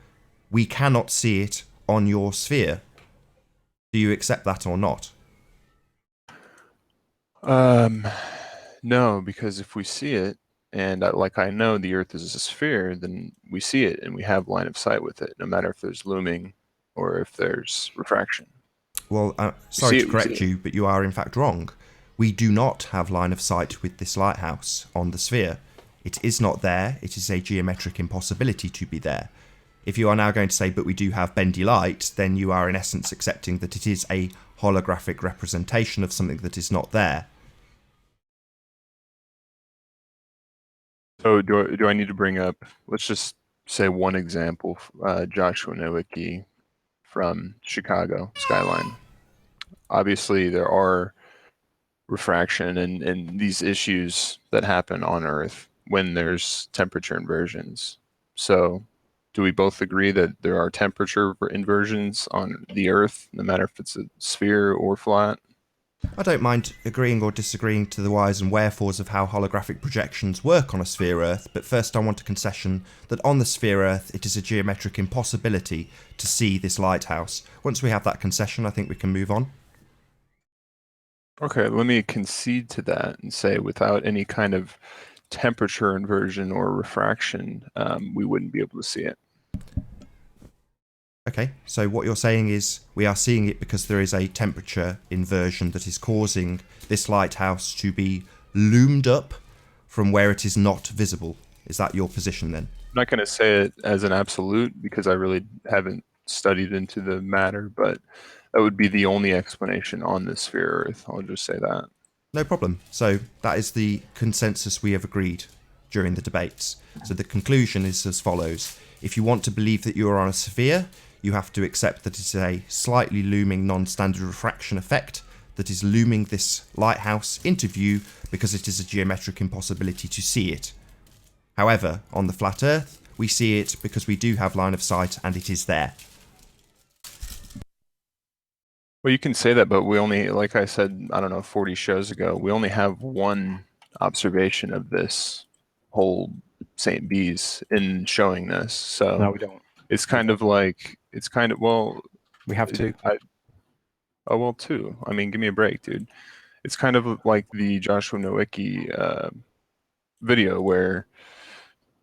we cannot see it on your sphere. Do you accept that or not? No, because if we see it, and I know the Earth is a sphere, then we see it and we have line of sight with it, no matter if there's looming or if there's refraction. Well, sorry to correct you, but you are in fact wrong. We do not have line of sight with this lighthouse on the sphere. It is not there. It is a geometric impossibility to be there. If you are now going to say, but we do have bendy light, then you are in essence accepting that it is a holographic representation of something that is not there. So do I need to bring up, let's just say one example, Joshua Nowicki from Chicago Skyline. Obviously, there are refraction and these issues that happen on Earth when there's temperature inversions. So do we both agree that there are temperature inversions on the Earth, no matter if it's a sphere or flat? I don't mind agreeing or disagreeing to the whys and wherefores of how holographic projections work on a sphere Earth, but first I want a concession that on the sphere Earth it is a geometric impossibility to see this lighthouse. Once we have that concession, I think we can move on. Okay, let me concede to that and say without any kind of temperature inversion or refraction, we wouldn't be able to see it. Okay, so what you're saying is we are seeing it because there is a temperature inversion that is causing this lighthouse to be loomed up from where it is not visible. Is that your position then? I'm not going to say it as an absolute because I really haven't studied into the matter, but that would be the only explanation on this sphere Earth. I'll just say that. No problem. So that is the consensus we have agreed during the debates. So the conclusion is as follows. If you want to believe that you are on a sphere, you have to accept that it is a slightly looming non-standard refraction effect that is looming this lighthouse into view because it is a geometric impossibility to see it. However, on the flat Earth, we see it because we do have line of sight and it is there. Well, you can say that, but we only, like I said, I don't know, 40 shows ago, we only have one observation of this whole St. Bees in showing this. So No, we don't. it's kind of like, well, We have two. Oh, well, two. I mean, give me a break, dude. It's kind of like the Joshua Nowicki video where,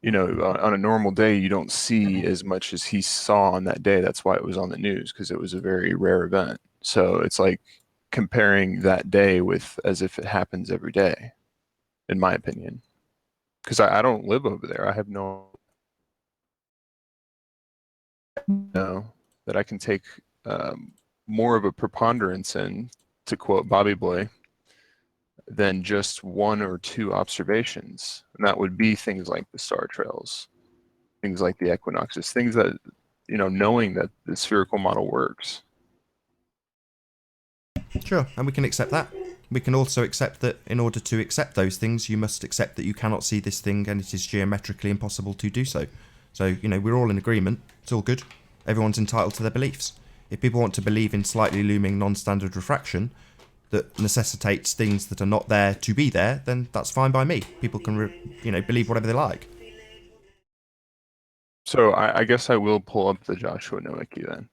you know, on a normal day, you don't see as much as he saw on that day. That's why it was on the news, because it was a very rare event. So it's like comparing that day with as if it happens every day, in my opinion. Because I don't live over there. I have no that I can take more of a preponderance in, to quote Bobby Boy, than just one or two observations. And that would be things like the star trails, things like the equinoxes, things that, you know, knowing that the spherical model works. Sure, and we can accept that. We can also accept that in order to accept those things, you must accept that you cannot see this thing and it is geometrically impossible to do so. So, you know, we're all in agreement. It's all good. Everyone's entitled to their beliefs. If people want to believe in slightly looming non-standard refraction that necessitates things that are not there to be there, then that's fine by me. People can, believe whatever they like. So I guess I will pull up the Joshua Nowicki then.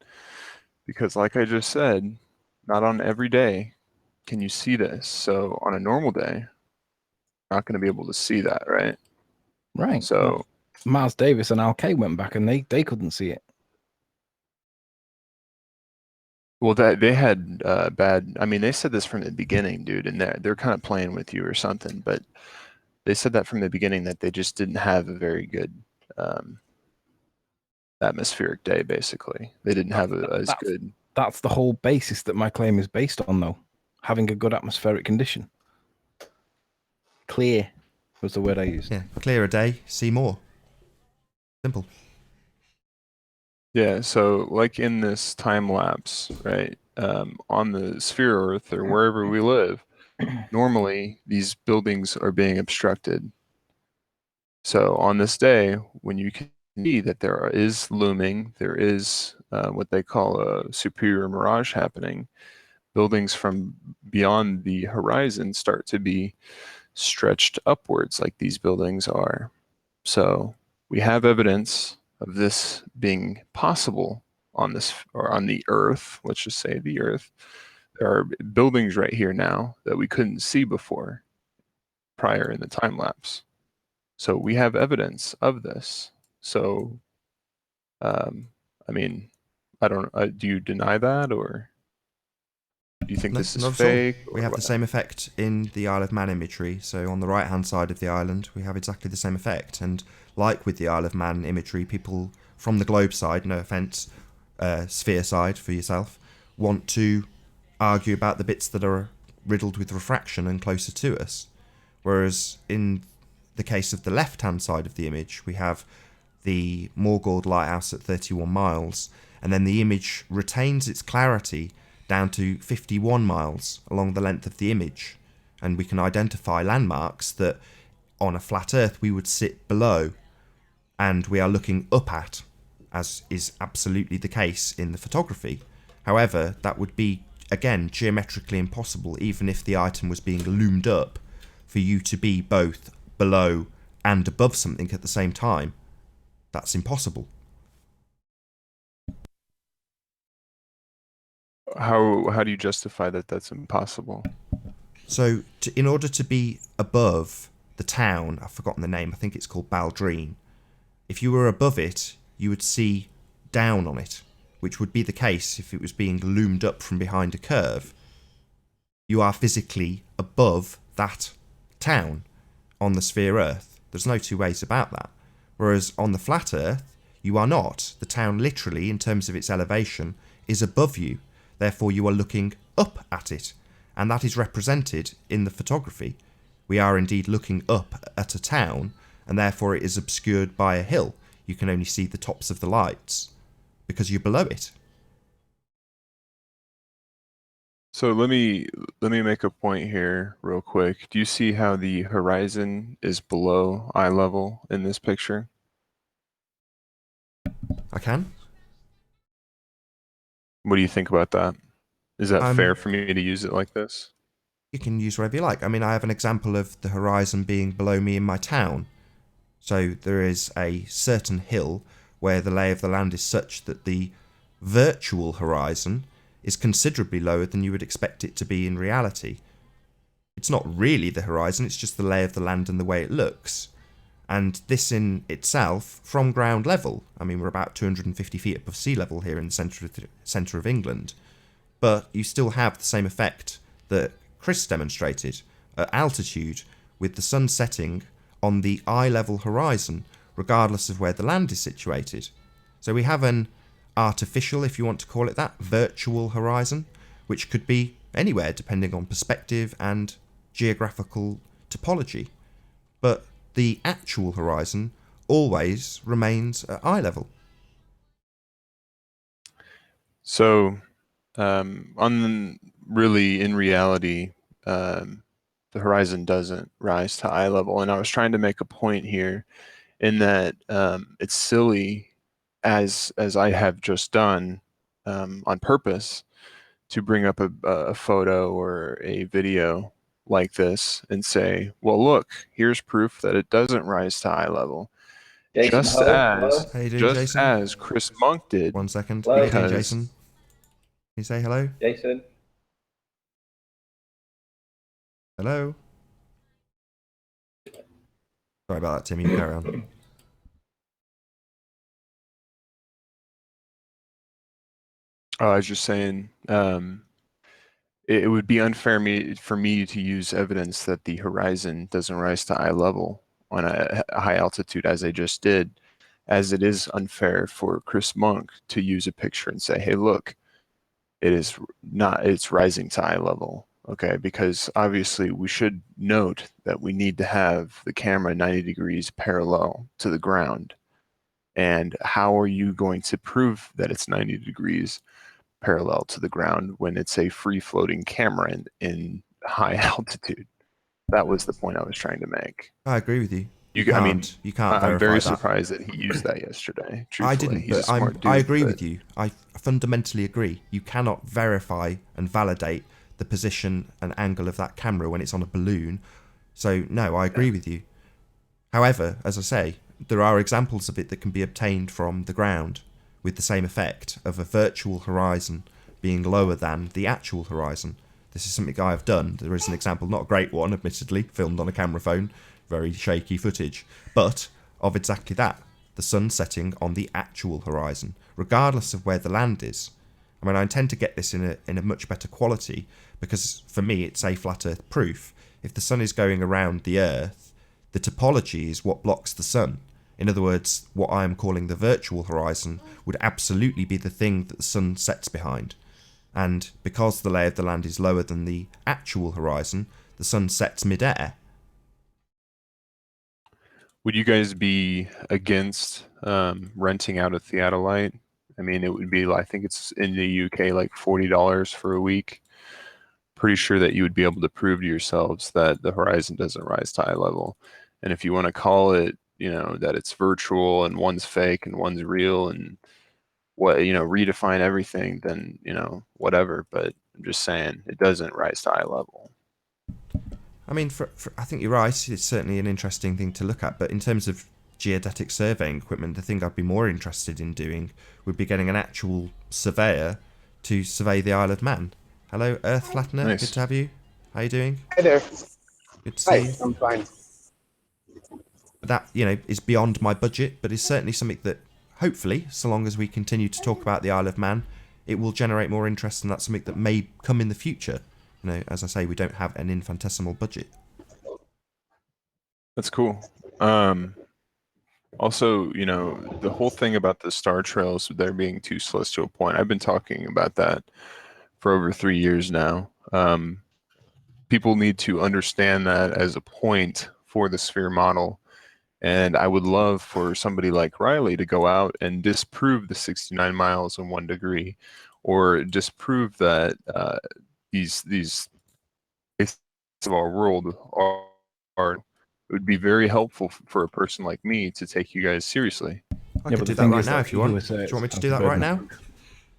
Because like I just said, not on every day can you see this. So on a normal day, not going to be able to see that, right? Right. So well, Miles Davis and Al Kay went back and they couldn't see it. well, that they had bad. I mean, they said this from the beginning, dude, and they're kind of playing with you or something. But they said that from the beginning that they just didn't have a very good atmospheric day. Basically, they didn't have as good. That's the whole basis that my claim is based on, though. Having a good atmospheric condition. Clear was the word I used. Yeah, clear a day, see more. Simple. Yeah, so like in this time lapse, right, on the sphere Earth or wherever we live, normally these buildings are being obstructed So on this day, when you can see that there is looming, there is what they call a superior mirage happening, buildings from beyond the horizon start to be stretched upwards like these buildings are. So we have evidence of this being possible on this, or on the Earth, let's just say the Earth. There are buildings right here now that we couldn't see before prior in the time lapse. So we have evidence of this. So, I mean, I don't. Do you deny that, or do you think this is Not at all. fake? We have the same effect in the Isle of Man imagery. So on the right-hand side of the island, we have exactly the same effect. And like with the Isle of Man imagery, people from the globe side, no offence, sphere side for yourself, want to argue about the bits that are riddled with refraction and closer to us. Whereas in the case of the left-hand side of the image, we have the Morgord lighthouse at 31 miles, and then the image retains its clarity down to 51 miles along the length of the image, and we can identify landmarks that on a flat Earth we would sit below and we are looking up at, as is absolutely the case in the photography. However, that would be, again, geometrically impossible even if the item was being loomed up, for you to be both below and above something at the same time. That's impossible. How do you justify that that's impossible? So, in order to be above the town, I've forgotten the name, I think it's called Baldrine, if you were above it, you would see down on it, which would be the case if it was being loomed up from behind a curve. You are physically above that town on the sphere Earth. There's no two ways about that. Whereas on the flat Earth, you are not. The town literally, in terms of its elevation, is above you. Therefore, you are looking up at it. And that is represented in the photography. We are indeed looking up at a town, and therefore it is obscured by a hill. You can only see the tops of the lights, because you're below it. So let me make a point here real quick. Do you see how the horizon is below eye level in this picture? I can. What do you think about that? Is that fair for me to use it like this? You can use whatever you like. I mean, I have an example of the horizon being below me in my town. So there is a certain hill where the lay of the land is such that the virtual horizon is considerably lower than you would expect it to be in reality. It's not really the horizon, it's just the lay of the land and the way it looks. And this in itself, from ground level, I mean, we're about 250 feet above sea level here in the centre of England, but you still have the same effect that Chris demonstrated at altitude, with the sun setting on the eye level horizon, regardless of where the land is situated. So we have an artificial, if you want to call it that, virtual horizon, which could be anywhere depending on perspective and geographical topology. But the actual horizon always remains at eye level. So, really, in reality, the horizon doesn't rise to eye level. And I was trying to make a point here in that it's silly, as I have just done on purpose, to bring up a photo or a video like this and say, well, look, here's proof that it doesn't rise to eye level. Jason, Just hello? How you doing, just Jason? as Chris Monk did. 1 second. Hello? How you doing, Because- Jason? Can you say hello? Jason? Hello? Sorry about that, Tim. You carry on. Oh, I was just saying, it would be unfair for me to use evidence that the horizon doesn't rise to eye level on a high altitude, as I just did, as it is unfair for Chris Monk to use a picture and say, hey, look, it's rising to eye level. Okay, because obviously we should note that we need to have the camera 90 degrees parallel to the ground. And how are you going to prove that it's 90 degrees parallel to the ground when it's a free floating camera in high altitude? That was the point I was trying to make. I agree with you. You can't. I mean, you can't I'm verify very that. surprised that he used that yesterday. Truthfully. I didn't, He's a but smart dude, I agree with you. I fundamentally agree. You cannot verify and validate the position and angle of that camera when it's on a balloon. So, no, I agree with you. However, as I say, there are examples of it that can be obtained from the ground with the same effect of a virtual horizon being lower than the actual horizon. This is something I have done. There is an example, not a great one, admittedly, filmed on a camera phone, very shaky footage, but of exactly that, the sun setting on the actual horizon, regardless of where the land is. I mean, I intend to get this in a much better quality because, for me, it's a flat Earth proof. If the sun is going around the Earth, the topology is what blocks the sun. In other words, what I am calling the virtual horizon would absolutely be the thing that the sun sets behind. And because the lay of the land is lower than the actual horizon, the sun sets mid-air. Would you guys be against renting out a theodolite? I mean, it would be, I think it's in the UK, like $40 for a week. Pretty sure that you would be able to prove to yourselves that the horizon doesn't rise to eye level. And if you want to call it, that it's virtual and one's fake and one's real and redefine everything, then, whatever. But I'm just saying it doesn't rise to eye level. I mean, I think you're right. It's certainly an interesting thing to look at. But in terms of geodetic surveying equipment, the thing I'd be more interested in doing would be getting an actual surveyor to survey the Isle of Man. Hello, Earth Flattener. Nice. Good to have you. How you doing? Hi there. Good to see you. I'm fine. That, is beyond my budget, but is certainly something that, hopefully, so long as we continue to talk about the Isle of Man, it will generate more interest, and that's something that may come in the future. As I say, we don't have an infinitesimal budget. That's cool. Also, the whole thing about the star trails, there being too celestial point, I've been talking about that for over 3 years now. People need to understand that as a point for the sphere model. And I would love for somebody like Riley to go out and disprove the 69 miles and 1 degree, or disprove that these of our world are. It would be very helpful for a person like me to take you guys seriously. I can do that right now if you want. Do you want me to do that right now?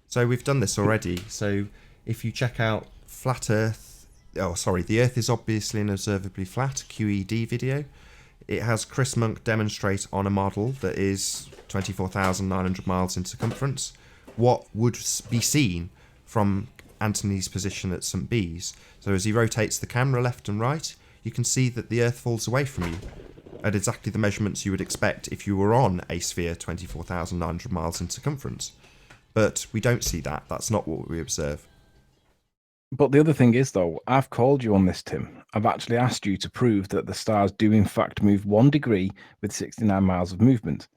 So we've done this already. So if you check out Flat Earth, the Earth is obviously and observably flat, QED video. It has Chris Monk demonstrate on a model that is 24,900 miles in circumference what would be seen from Anthony's position at St. Bees. So as he rotates the camera left and right, you can see that the Earth falls away from you at exactly the measurements you would expect if you were on a sphere 24,900 miles in circumference. But we don't see that. That's not what we observe. But the other thing is, though, I've called you on this, Tim. I've actually asked you to prove that the stars do in fact move 1 degree with 69 miles of movement.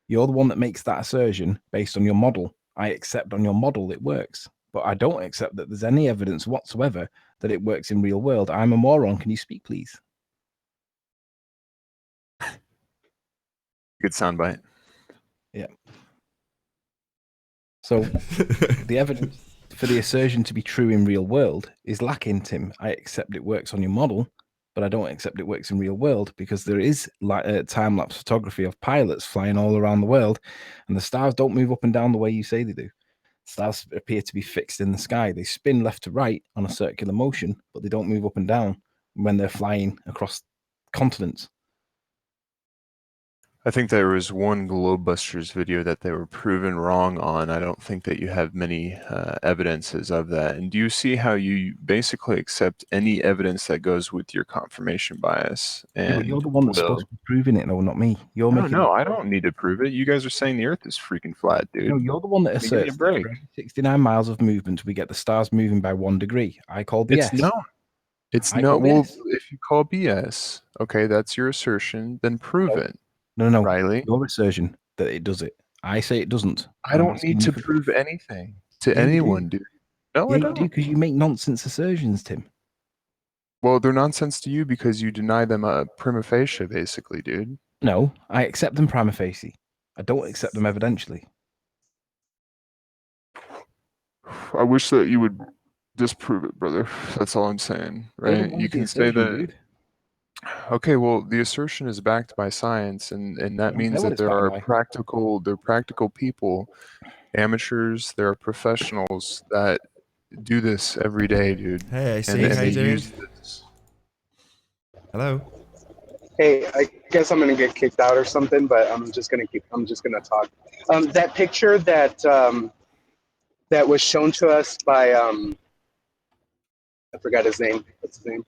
You're the one that makes that assertion based on your model. I accept on your model it works, but I don't accept that there's any evidence whatsoever that it works in real world. I'm a moron. Can you speak, please? Good soundbite. Yeah. So the evidence for the assertion to be true in real world is lacking, Tim. I accept it works on your model, but I don't accept it works in real world because there is time-lapse photography of pilots flying all around the world, and the stars don't move up and down the way you say they do. Stars appear to be fixed in the sky. They spin left to right on a circular motion, but they don't move up and down when they're flying across continents. I think there was one Globebusters video that they were proven wrong on. I don't think that you have many evidences of that. And do you see how you basically accept any evidence that goes with your confirmation bias? And Yeah, but you're the one that's supposed to be proving it, though, not me. You're making. No, I don't need to prove it. You guys are saying the Earth is freaking flat, dude. No, you're the one that Give me a asserts break. that for every 69 miles of movement, we get the stars moving by 1 degree. I call BS. It's no. Well, if you call BS, okay, that's your assertion. Then prove it. No, Riley. Your assertion that it does it. I say it doesn't. I don't need to prove anything to anyone, dude. No, I don't. You do, because you make nonsense assertions, Tim. Well, they're nonsense to you because you deny them prima facie, basically, dude. No, I accept them prima facie. I don't accept them evidentially. I wish that you would disprove it, brother. That's all I'm saying, right? You can say that. Dude. Okay, well, the assertion is backed by science, and that I means know what that it's there backed are by. practical people, amateurs, there are professionals that do this every day, dude. Hey, And AC, how they you doing? use this. Hello. Hey, I guess I'm gonna get kicked out or something, but I'm just gonna talk. That picture that was shown to us by I forgot his name. What's his name?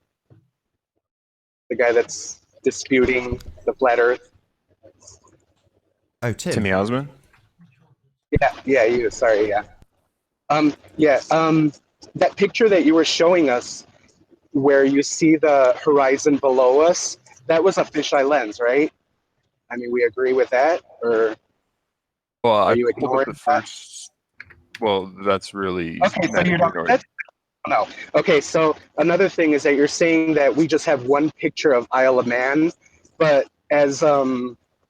The guy that's disputing the flat Earth. Oh, Tim. Timmy Osman? Yeah, you. Sorry, yeah. Yeah. That picture that you were showing us, where you see the horizon below us, that was a fisheye lens, right? I mean, we agree with that, or Well, are I you pulled up ignoring the that? first. Well, that's really Okay, so you don't. ignored. No. Okay, so another thing is that you're saying that we just have one picture of Isle of Man, but as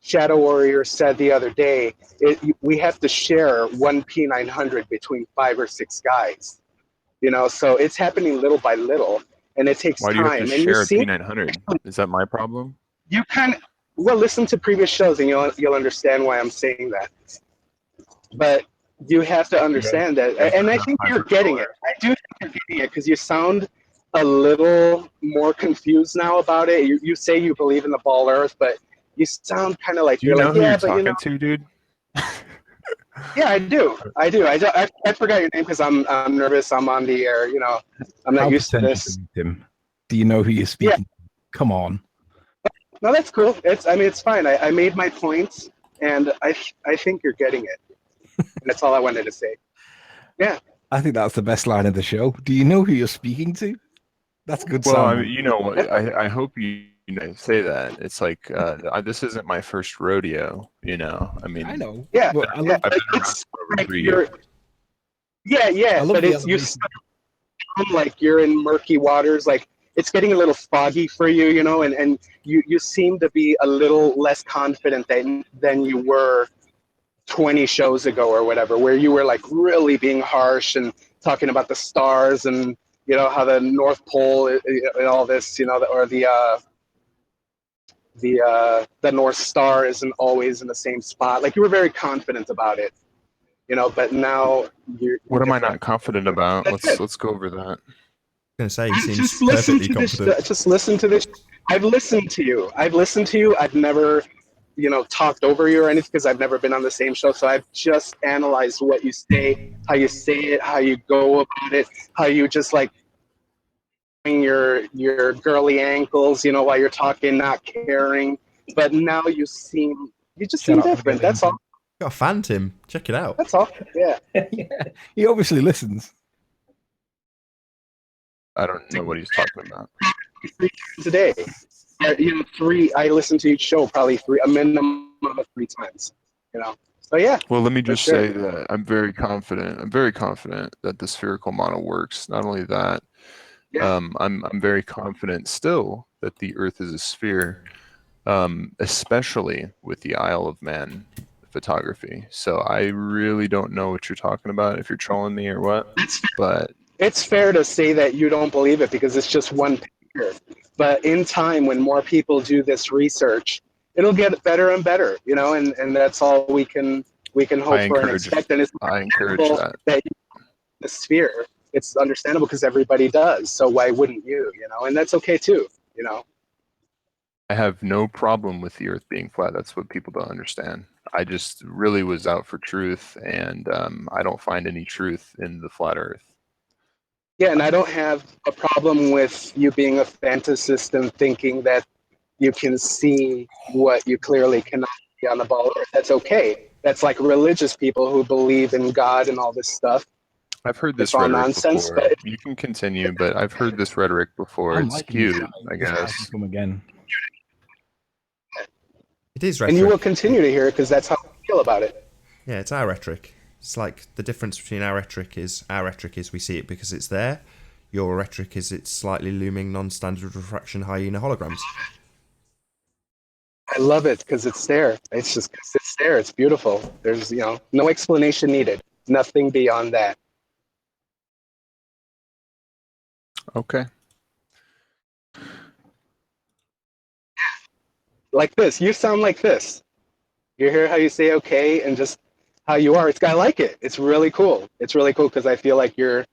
Shadow Warrior said the other day, we have to share one P900 between 5 or 6 guys. You know, so it's happening little by little, and it takes Why do you have to time. And you share a see, P900? Is that my problem? you kind of well listen to previous shows, and you'll understand why I'm saying that. But you have to understand that, and I think you're getting it. I do think you're getting it because you sound a little more confused now about it. You say you believe in the ball Earth, but you sound kind of like Do you you're know like, who yeah, you're but you know, talking to, dude? yeah, I do. I forgot your name because I'm nervous. I'm on the air. You know, I'm not How used to pretentious this. are you, Tim? Do you know who you're speaking to? Come on. No, that's cool. I mean, it's fine. I made my points, and I think you're getting it. And that's all I wanted to say. Yeah. I think that's the best line of the show. Do you know who you're speaking to? That's a good Well, I sound. mean, you know what? I hope you say that. It's like this isn't my first rodeo. You know, I mean, I know. Yeah. But I Yeah. love, I've been around It's for over like 3 years. yeah, I love but the it's you elevation. sound like you're in murky waters. Like it's getting a little foggy for you, you know, and you seem to be a little less confident than you were 20 shows ago or whatever, where you were like really being harsh and talking about the stars and you know how the North Pole and all this, you know, or the North Star isn't always in the same spot. Like you were very confident about it, you know, but now you're What am I different. not confident about? That's it. Let's go over that. I'm gonna say he seems Just listen perfectly to this. confident. Just listen to this. I've listened to you. I've never, you know, talked over you or anything because I've never been on the same show. So I've just analyzed what you say, how you say it, how you go about it, how you just like your girly ankles, you know, while you're talking, not caring. But now you just Shout seem out to the different. girl That's all. Got a fan, Tim. Check it out. That's all. Yeah. Yeah, he obviously listens. I don't know what he's talking about. 3 times a day. You know, 3. I listen to each show probably a minimum of 3 times. You know. So yeah, Well, let me for just sure. say that I'm very confident. I'm very confident that the spherical model works. Not only that, Yeah. I'm very confident still that the Earth is a sphere, especially with the Isle of Man photography. So I really don't know what you're talking about, if you're trolling me or what. But It's fair to say that you don't believe it because it's just one picture. But in time, when more people do this research, it'll get better and better, you know, and that's all we can hope I for and encourage expect. And it's understandable that the sphere, it's understandable because everybody does. So why wouldn't you, you know? And that's okay too, you know. I have no problem with the Earth being flat. That's what people don't understand. I just really was out for truth, and I don't find any truth in the flat Earth. Yeah, and I don't have a problem with you being a fantasist and thinking that you can see what you clearly cannot see on the ball Earth. That's okay. That's like religious people who believe in God and all this stuff. I've heard It's this all rhetoric nonsense, before. but You can continue, but I've heard this rhetoric before. I'm It's liking this cute, guy. I This guy can guess. come again. It is and you will rhetoric. continue to hear it because that's how I feel about it. Yeah, it's our rhetoric. It's like the difference between our rhetoric is we see it because it's there. Your rhetoric is it's slightly looming non-standard refraction hyena holograms. I love it because it's there. It's just 'cause it's there. It's beautiful. There's, you know, no explanation needed. Nothing beyond that. Okay. like this. You sound like this. You hear how you say okay and just how you are. I like it. It's really cool. It's really cool because I feel like you're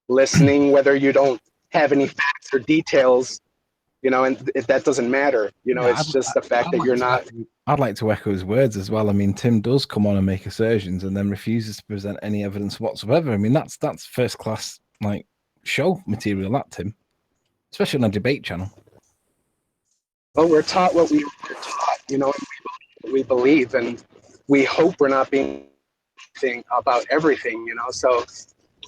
listening, whether you don't have any facts or details, you know, and that doesn't matter. You know, Yeah, it's just the fact that you're not. I'd like to echo his words as well. I mean, Tim does come on and make assertions and then refuses to present any evidence whatsoever. I mean, that's first class like show material, that Tim, especially on a debate channel. Well, we're taught what we're taught, you know, and we believe, and we hope we're not being about everything, you know. So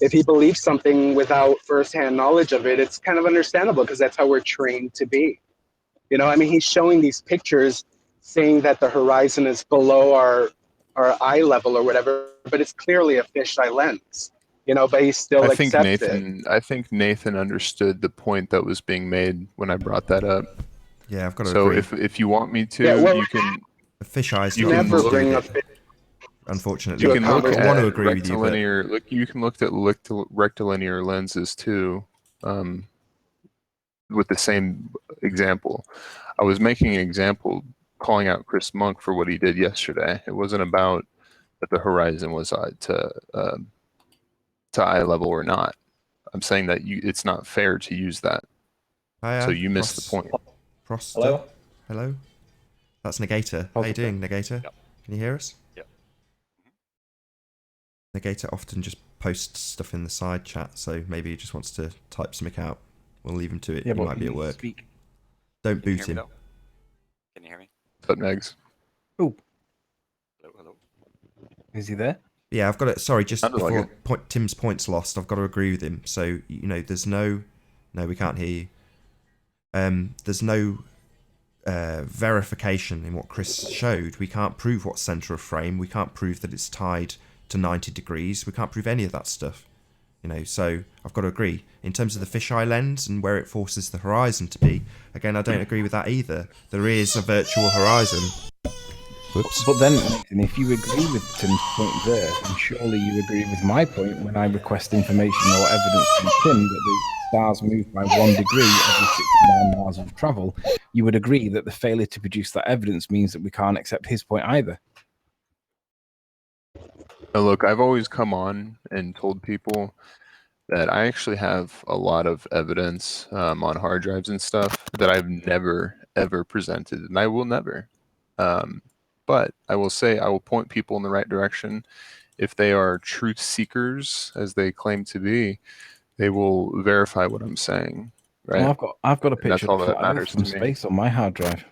if he believes something without firsthand knowledge of it, it's kind of understandable because that's how we're trained to be. You know, I mean, he's showing these pictures saying that the horizon is below our eye level or whatever, but it's clearly a fisheye lens, you know, but he still accepts it. I think Nathan understood the point that was being made when I brought that up. Yeah, I've got to so agree. if you want me to, Yeah, well, you can. The fisheye's You got can nothing to look- do bring with up it, unfortunately. You can look I want to at agree with you, but rectilinear. Look, you can look at rectilinear lenses too, with the same example. I was making an example calling out Chris Monk for what he did yesterday. It wasn't about that the horizon was to eye level or not. I'm saying that it's not fair to use that. So you missed the point. Hello? Hello? That's Negator. How you doing, Negator? Yep. Can you hear us? Yep. Negator often just posts stuff in the side chat, so maybe he just wants to type something out. We'll leave him to it. Yeah, he but might be at work. speak. Don't Can you boot hear me him. though? Can you hear me? What's up, Negs? Oh, Hello. is he there? Yeah, I've got it. Sorry, just Sounded like before Tim's point's lost, I've got to agree with him. So, you know, there's no... No, we can't hear you. There's no verification in what Chris showed. We can't prove what's centre of frame. We can't prove that it's tied to 90 degrees. We can't prove any of that stuff. You know, so I've got to agree. In terms of the fisheye lens and where it forces the horizon to be, again, I don't agree with that either. There is a virtual horizon. Whoops. But then, if you agree with Tim's point there, then surely you agree with my point when I request information or evidence from Tim that the stars move by 1 degree every 69 miles of travel. You would agree that the failure to produce that evidence means that we can't accept his point either. Now, look, I've always come on and told people that I actually have a lot of evidence on hard drives and stuff that I've never, ever presented, and I will never. But I will say I will point people in the right direction. If they are truth seekers, as they claim to be, they will verify what I'm saying. Right? Well, I've got a And that's picture all of that flat Earth matters from to me. space on my hard drive.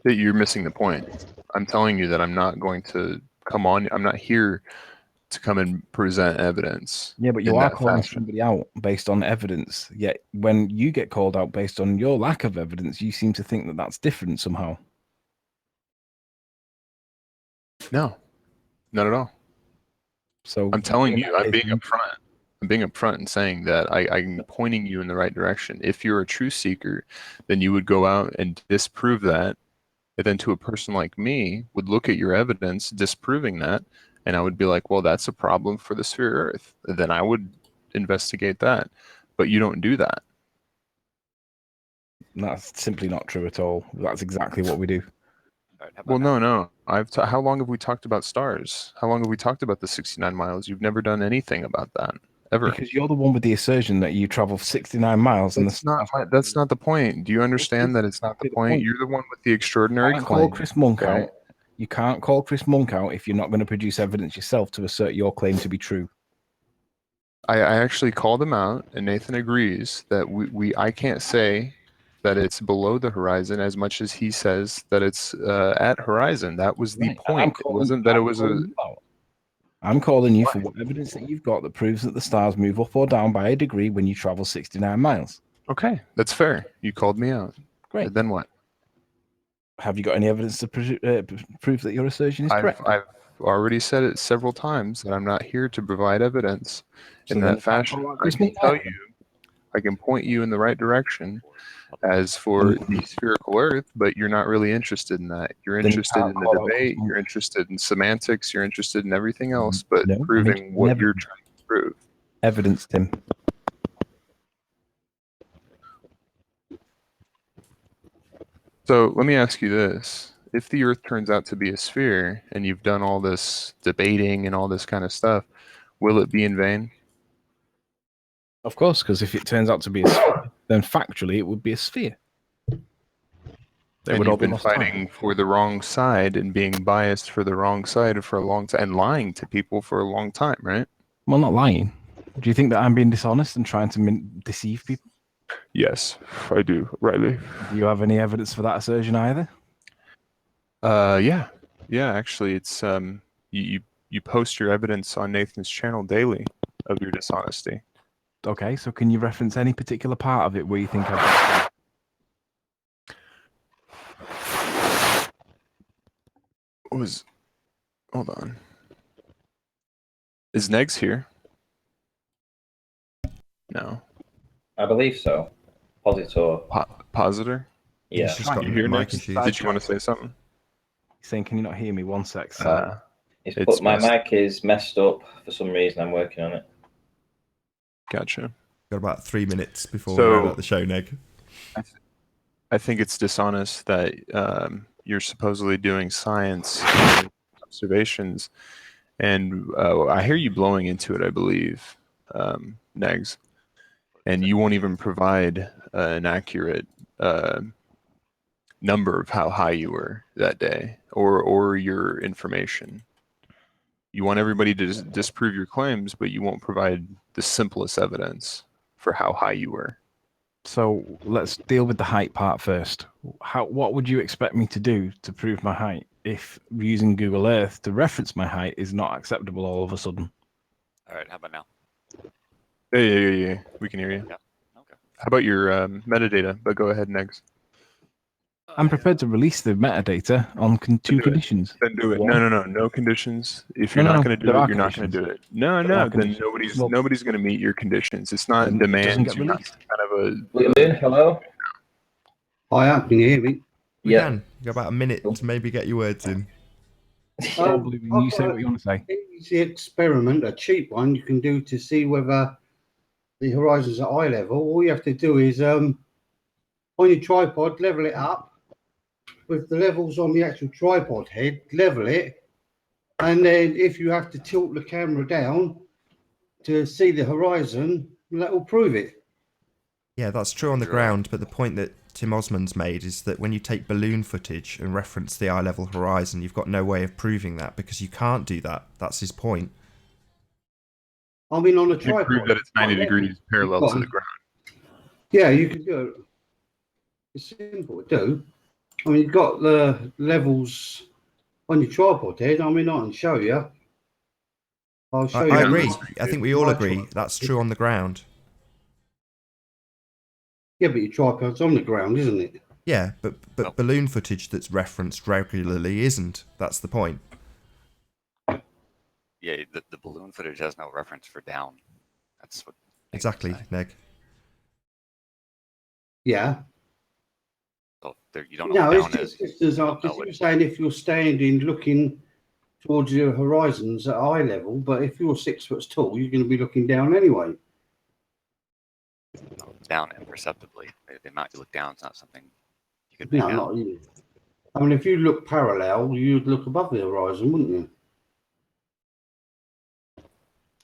That you're missing the point. I'm telling you that I'm not going to come on. I'm not here to come and present evidence. Yeah, but you in are that calling fashion. somebody out based on evidence. Yet when you get called out based on your lack of evidence, you seem to think that that's different somehow. No, not at all. So I'm telling you, I'm case, being upfront. I'm being upfront and saying that I'm pointing you in the right direction. If you're a truth seeker, then you would go out and disprove that. And then to a person like me would look at your evidence disproving that, and I would be like, well, that's a problem for the sphere Earth. Then I would investigate that. But you don't do that. That's simply not true at all. That's exactly what we do. All right, how about Well, now? no. How long have we talked about stars? How long have we talked about the 69 miles? You've never done anything about that, ever. Because you're the one with the assertion that you travel 69 miles and That's not the point. Do you understand that it's not the point? You're the one with the extraordinary You can't claim. call Chris Monk okay? out. You can't call Chris Monk out if you're not going to produce evidence yourself to assert your claim to be true. I actually called him out, and Nathan agrees that I can't say that it's below the horizon as much as he says that it's at horizon. That was the point. It wasn't that it was a. I'm calling you for what evidence that you've got that proves that the stars move up or down by a degree when you travel 69 miles. Okay, that's fair. You called me out. Great. And then what? Have you got any evidence to prove that your assertion is correct? I've already said it several times that I'm not here to provide evidence in that fashion. I can tell you, I can point you in the right direction as for the spherical Earth, but you're not really interested in that. You're interested in the debate, you're interested in semantics, you're interested in everything else, but proving what you're trying to prove. Evidence, Tim. So let me ask you this. If the Earth turns out to be a sphere and you've done all this debating and all this kind of stuff, will it be in vain? Of course, because if it turns out to be a sphere, then factually it would be a sphere. They And would all you've be been lost time. fighting for the wrong side and being biased for the wrong side for a long time and lying to people for a long time, right? Well, not lying. Do you think that I'm being dishonest and trying to deceive people? Yes, I do, Riley. Do you have any evidence for that assertion either? Yeah. Actually, it's you post your evidence on Nathan's channel daily of your dishonesty. Okay, so can you reference any particular part of it where you think I've Hold on. Is Negs here? No. I believe so. Positor. Positor? Yeah. He's just got You hear mic Negs? issues. Did you want to say something? saying, can you not hear me? 1 sec. But my mic is messed up for some reason. I'm working on it. Gotcha. Got about 3 minutes before we round out the show, Neg. I think it's dishonest that you're supposedly doing science observations, and I hear you blowing into it, I believe, Negs, and you won't even provide an accurate number of how high you were that day or your information. You want everybody to disprove your claims, but you won't provide the simplest evidence for how high you were. So let's deal with the height part first. What would you expect me to do to prove my height if using Google Earth to reference my height is not acceptable all of a sudden? All right, how about now? Yeah. We can hear you. Yeah. Okay. How about your metadata? But go ahead, Negs. I'm prepared to release the metadata on two conditions. Then do it. One, No conditions. If you're not going to do it, you're not going to do it. No. Then nobody's going to meet your conditions. It's not demands. You're not kind of a. Hello. Hi, can you hear me? We can. You got about a minute to maybe get your words in. You say what you want to say. Easy experiment, a cheap one you can do to see whether the horizon's at eye level. All you have to do is on your tripod, level it up with the levels on the actual tripod head, level it, and then if you have to tilt the camera down to see the horizon, that will prove it. Yeah, that's true on the ground, but the point that Tim Osmond's made is that when you take balloon footage and reference the eye-level horizon, you've got no way of proving that because you can't do that. That's his point. I mean, on a You tripod. prove that it's 90 degrees parallel to the ground. Yeah, you can do it. It's simple to do. I mean, you've got the levels on your tripod head. I mean, I can show you. I'll show you. I agree. I think we all agree. That's true on the ground. Yeah, but your tripod's on the ground, isn't it? Yeah, but balloon footage that's referenced regularly isn't. That's the point. Yeah, the balloon footage has no reference for down. That's what. Exactly, Neg. Yeah. So there, you don't know what down is. It's just as you're saying, if you're standing looking towards your horizons at eye level, but if you're 6 foot tall, you're going to be looking down anyway. Down imperceptibly. The amount you look down is not something you could. No, not you. I mean, if you look parallel, you'd look above the horizon, wouldn't you?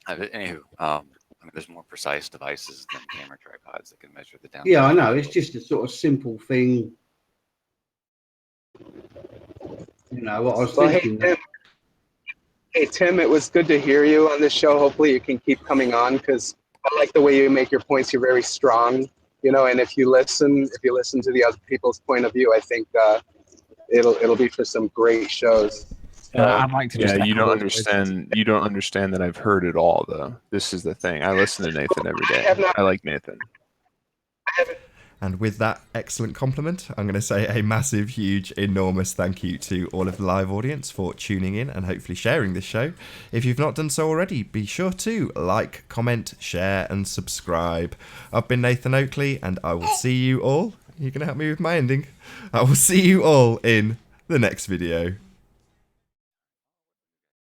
Anywho, I mean, there's more precise devices than camera tripods that can measure the down. Yeah, I know. It's just a sort of simple thing. You know what I was thinking. Hey, Tim, it was good to hear you on this show. Hopefully you can keep coming on because I like the way you make your points. You're very strong, you know, and if you listen to the other people's point of view, I think it'll be for some great shows. I'd like to just you don't understand. You don't understand that I've heard it all, though. This is the thing. I listen to Nathan every day. I like Nathan. And with that excellent compliment, I'm going to say a massive, huge, enormous thank you to all of the live audience for tuning in and hopefully sharing this show. If you've not done so already, be sure to like, comment, share, and subscribe. I've been Nathan Oakley, and I will see you all. You're going to help me with my ending. I will see you all in the next video.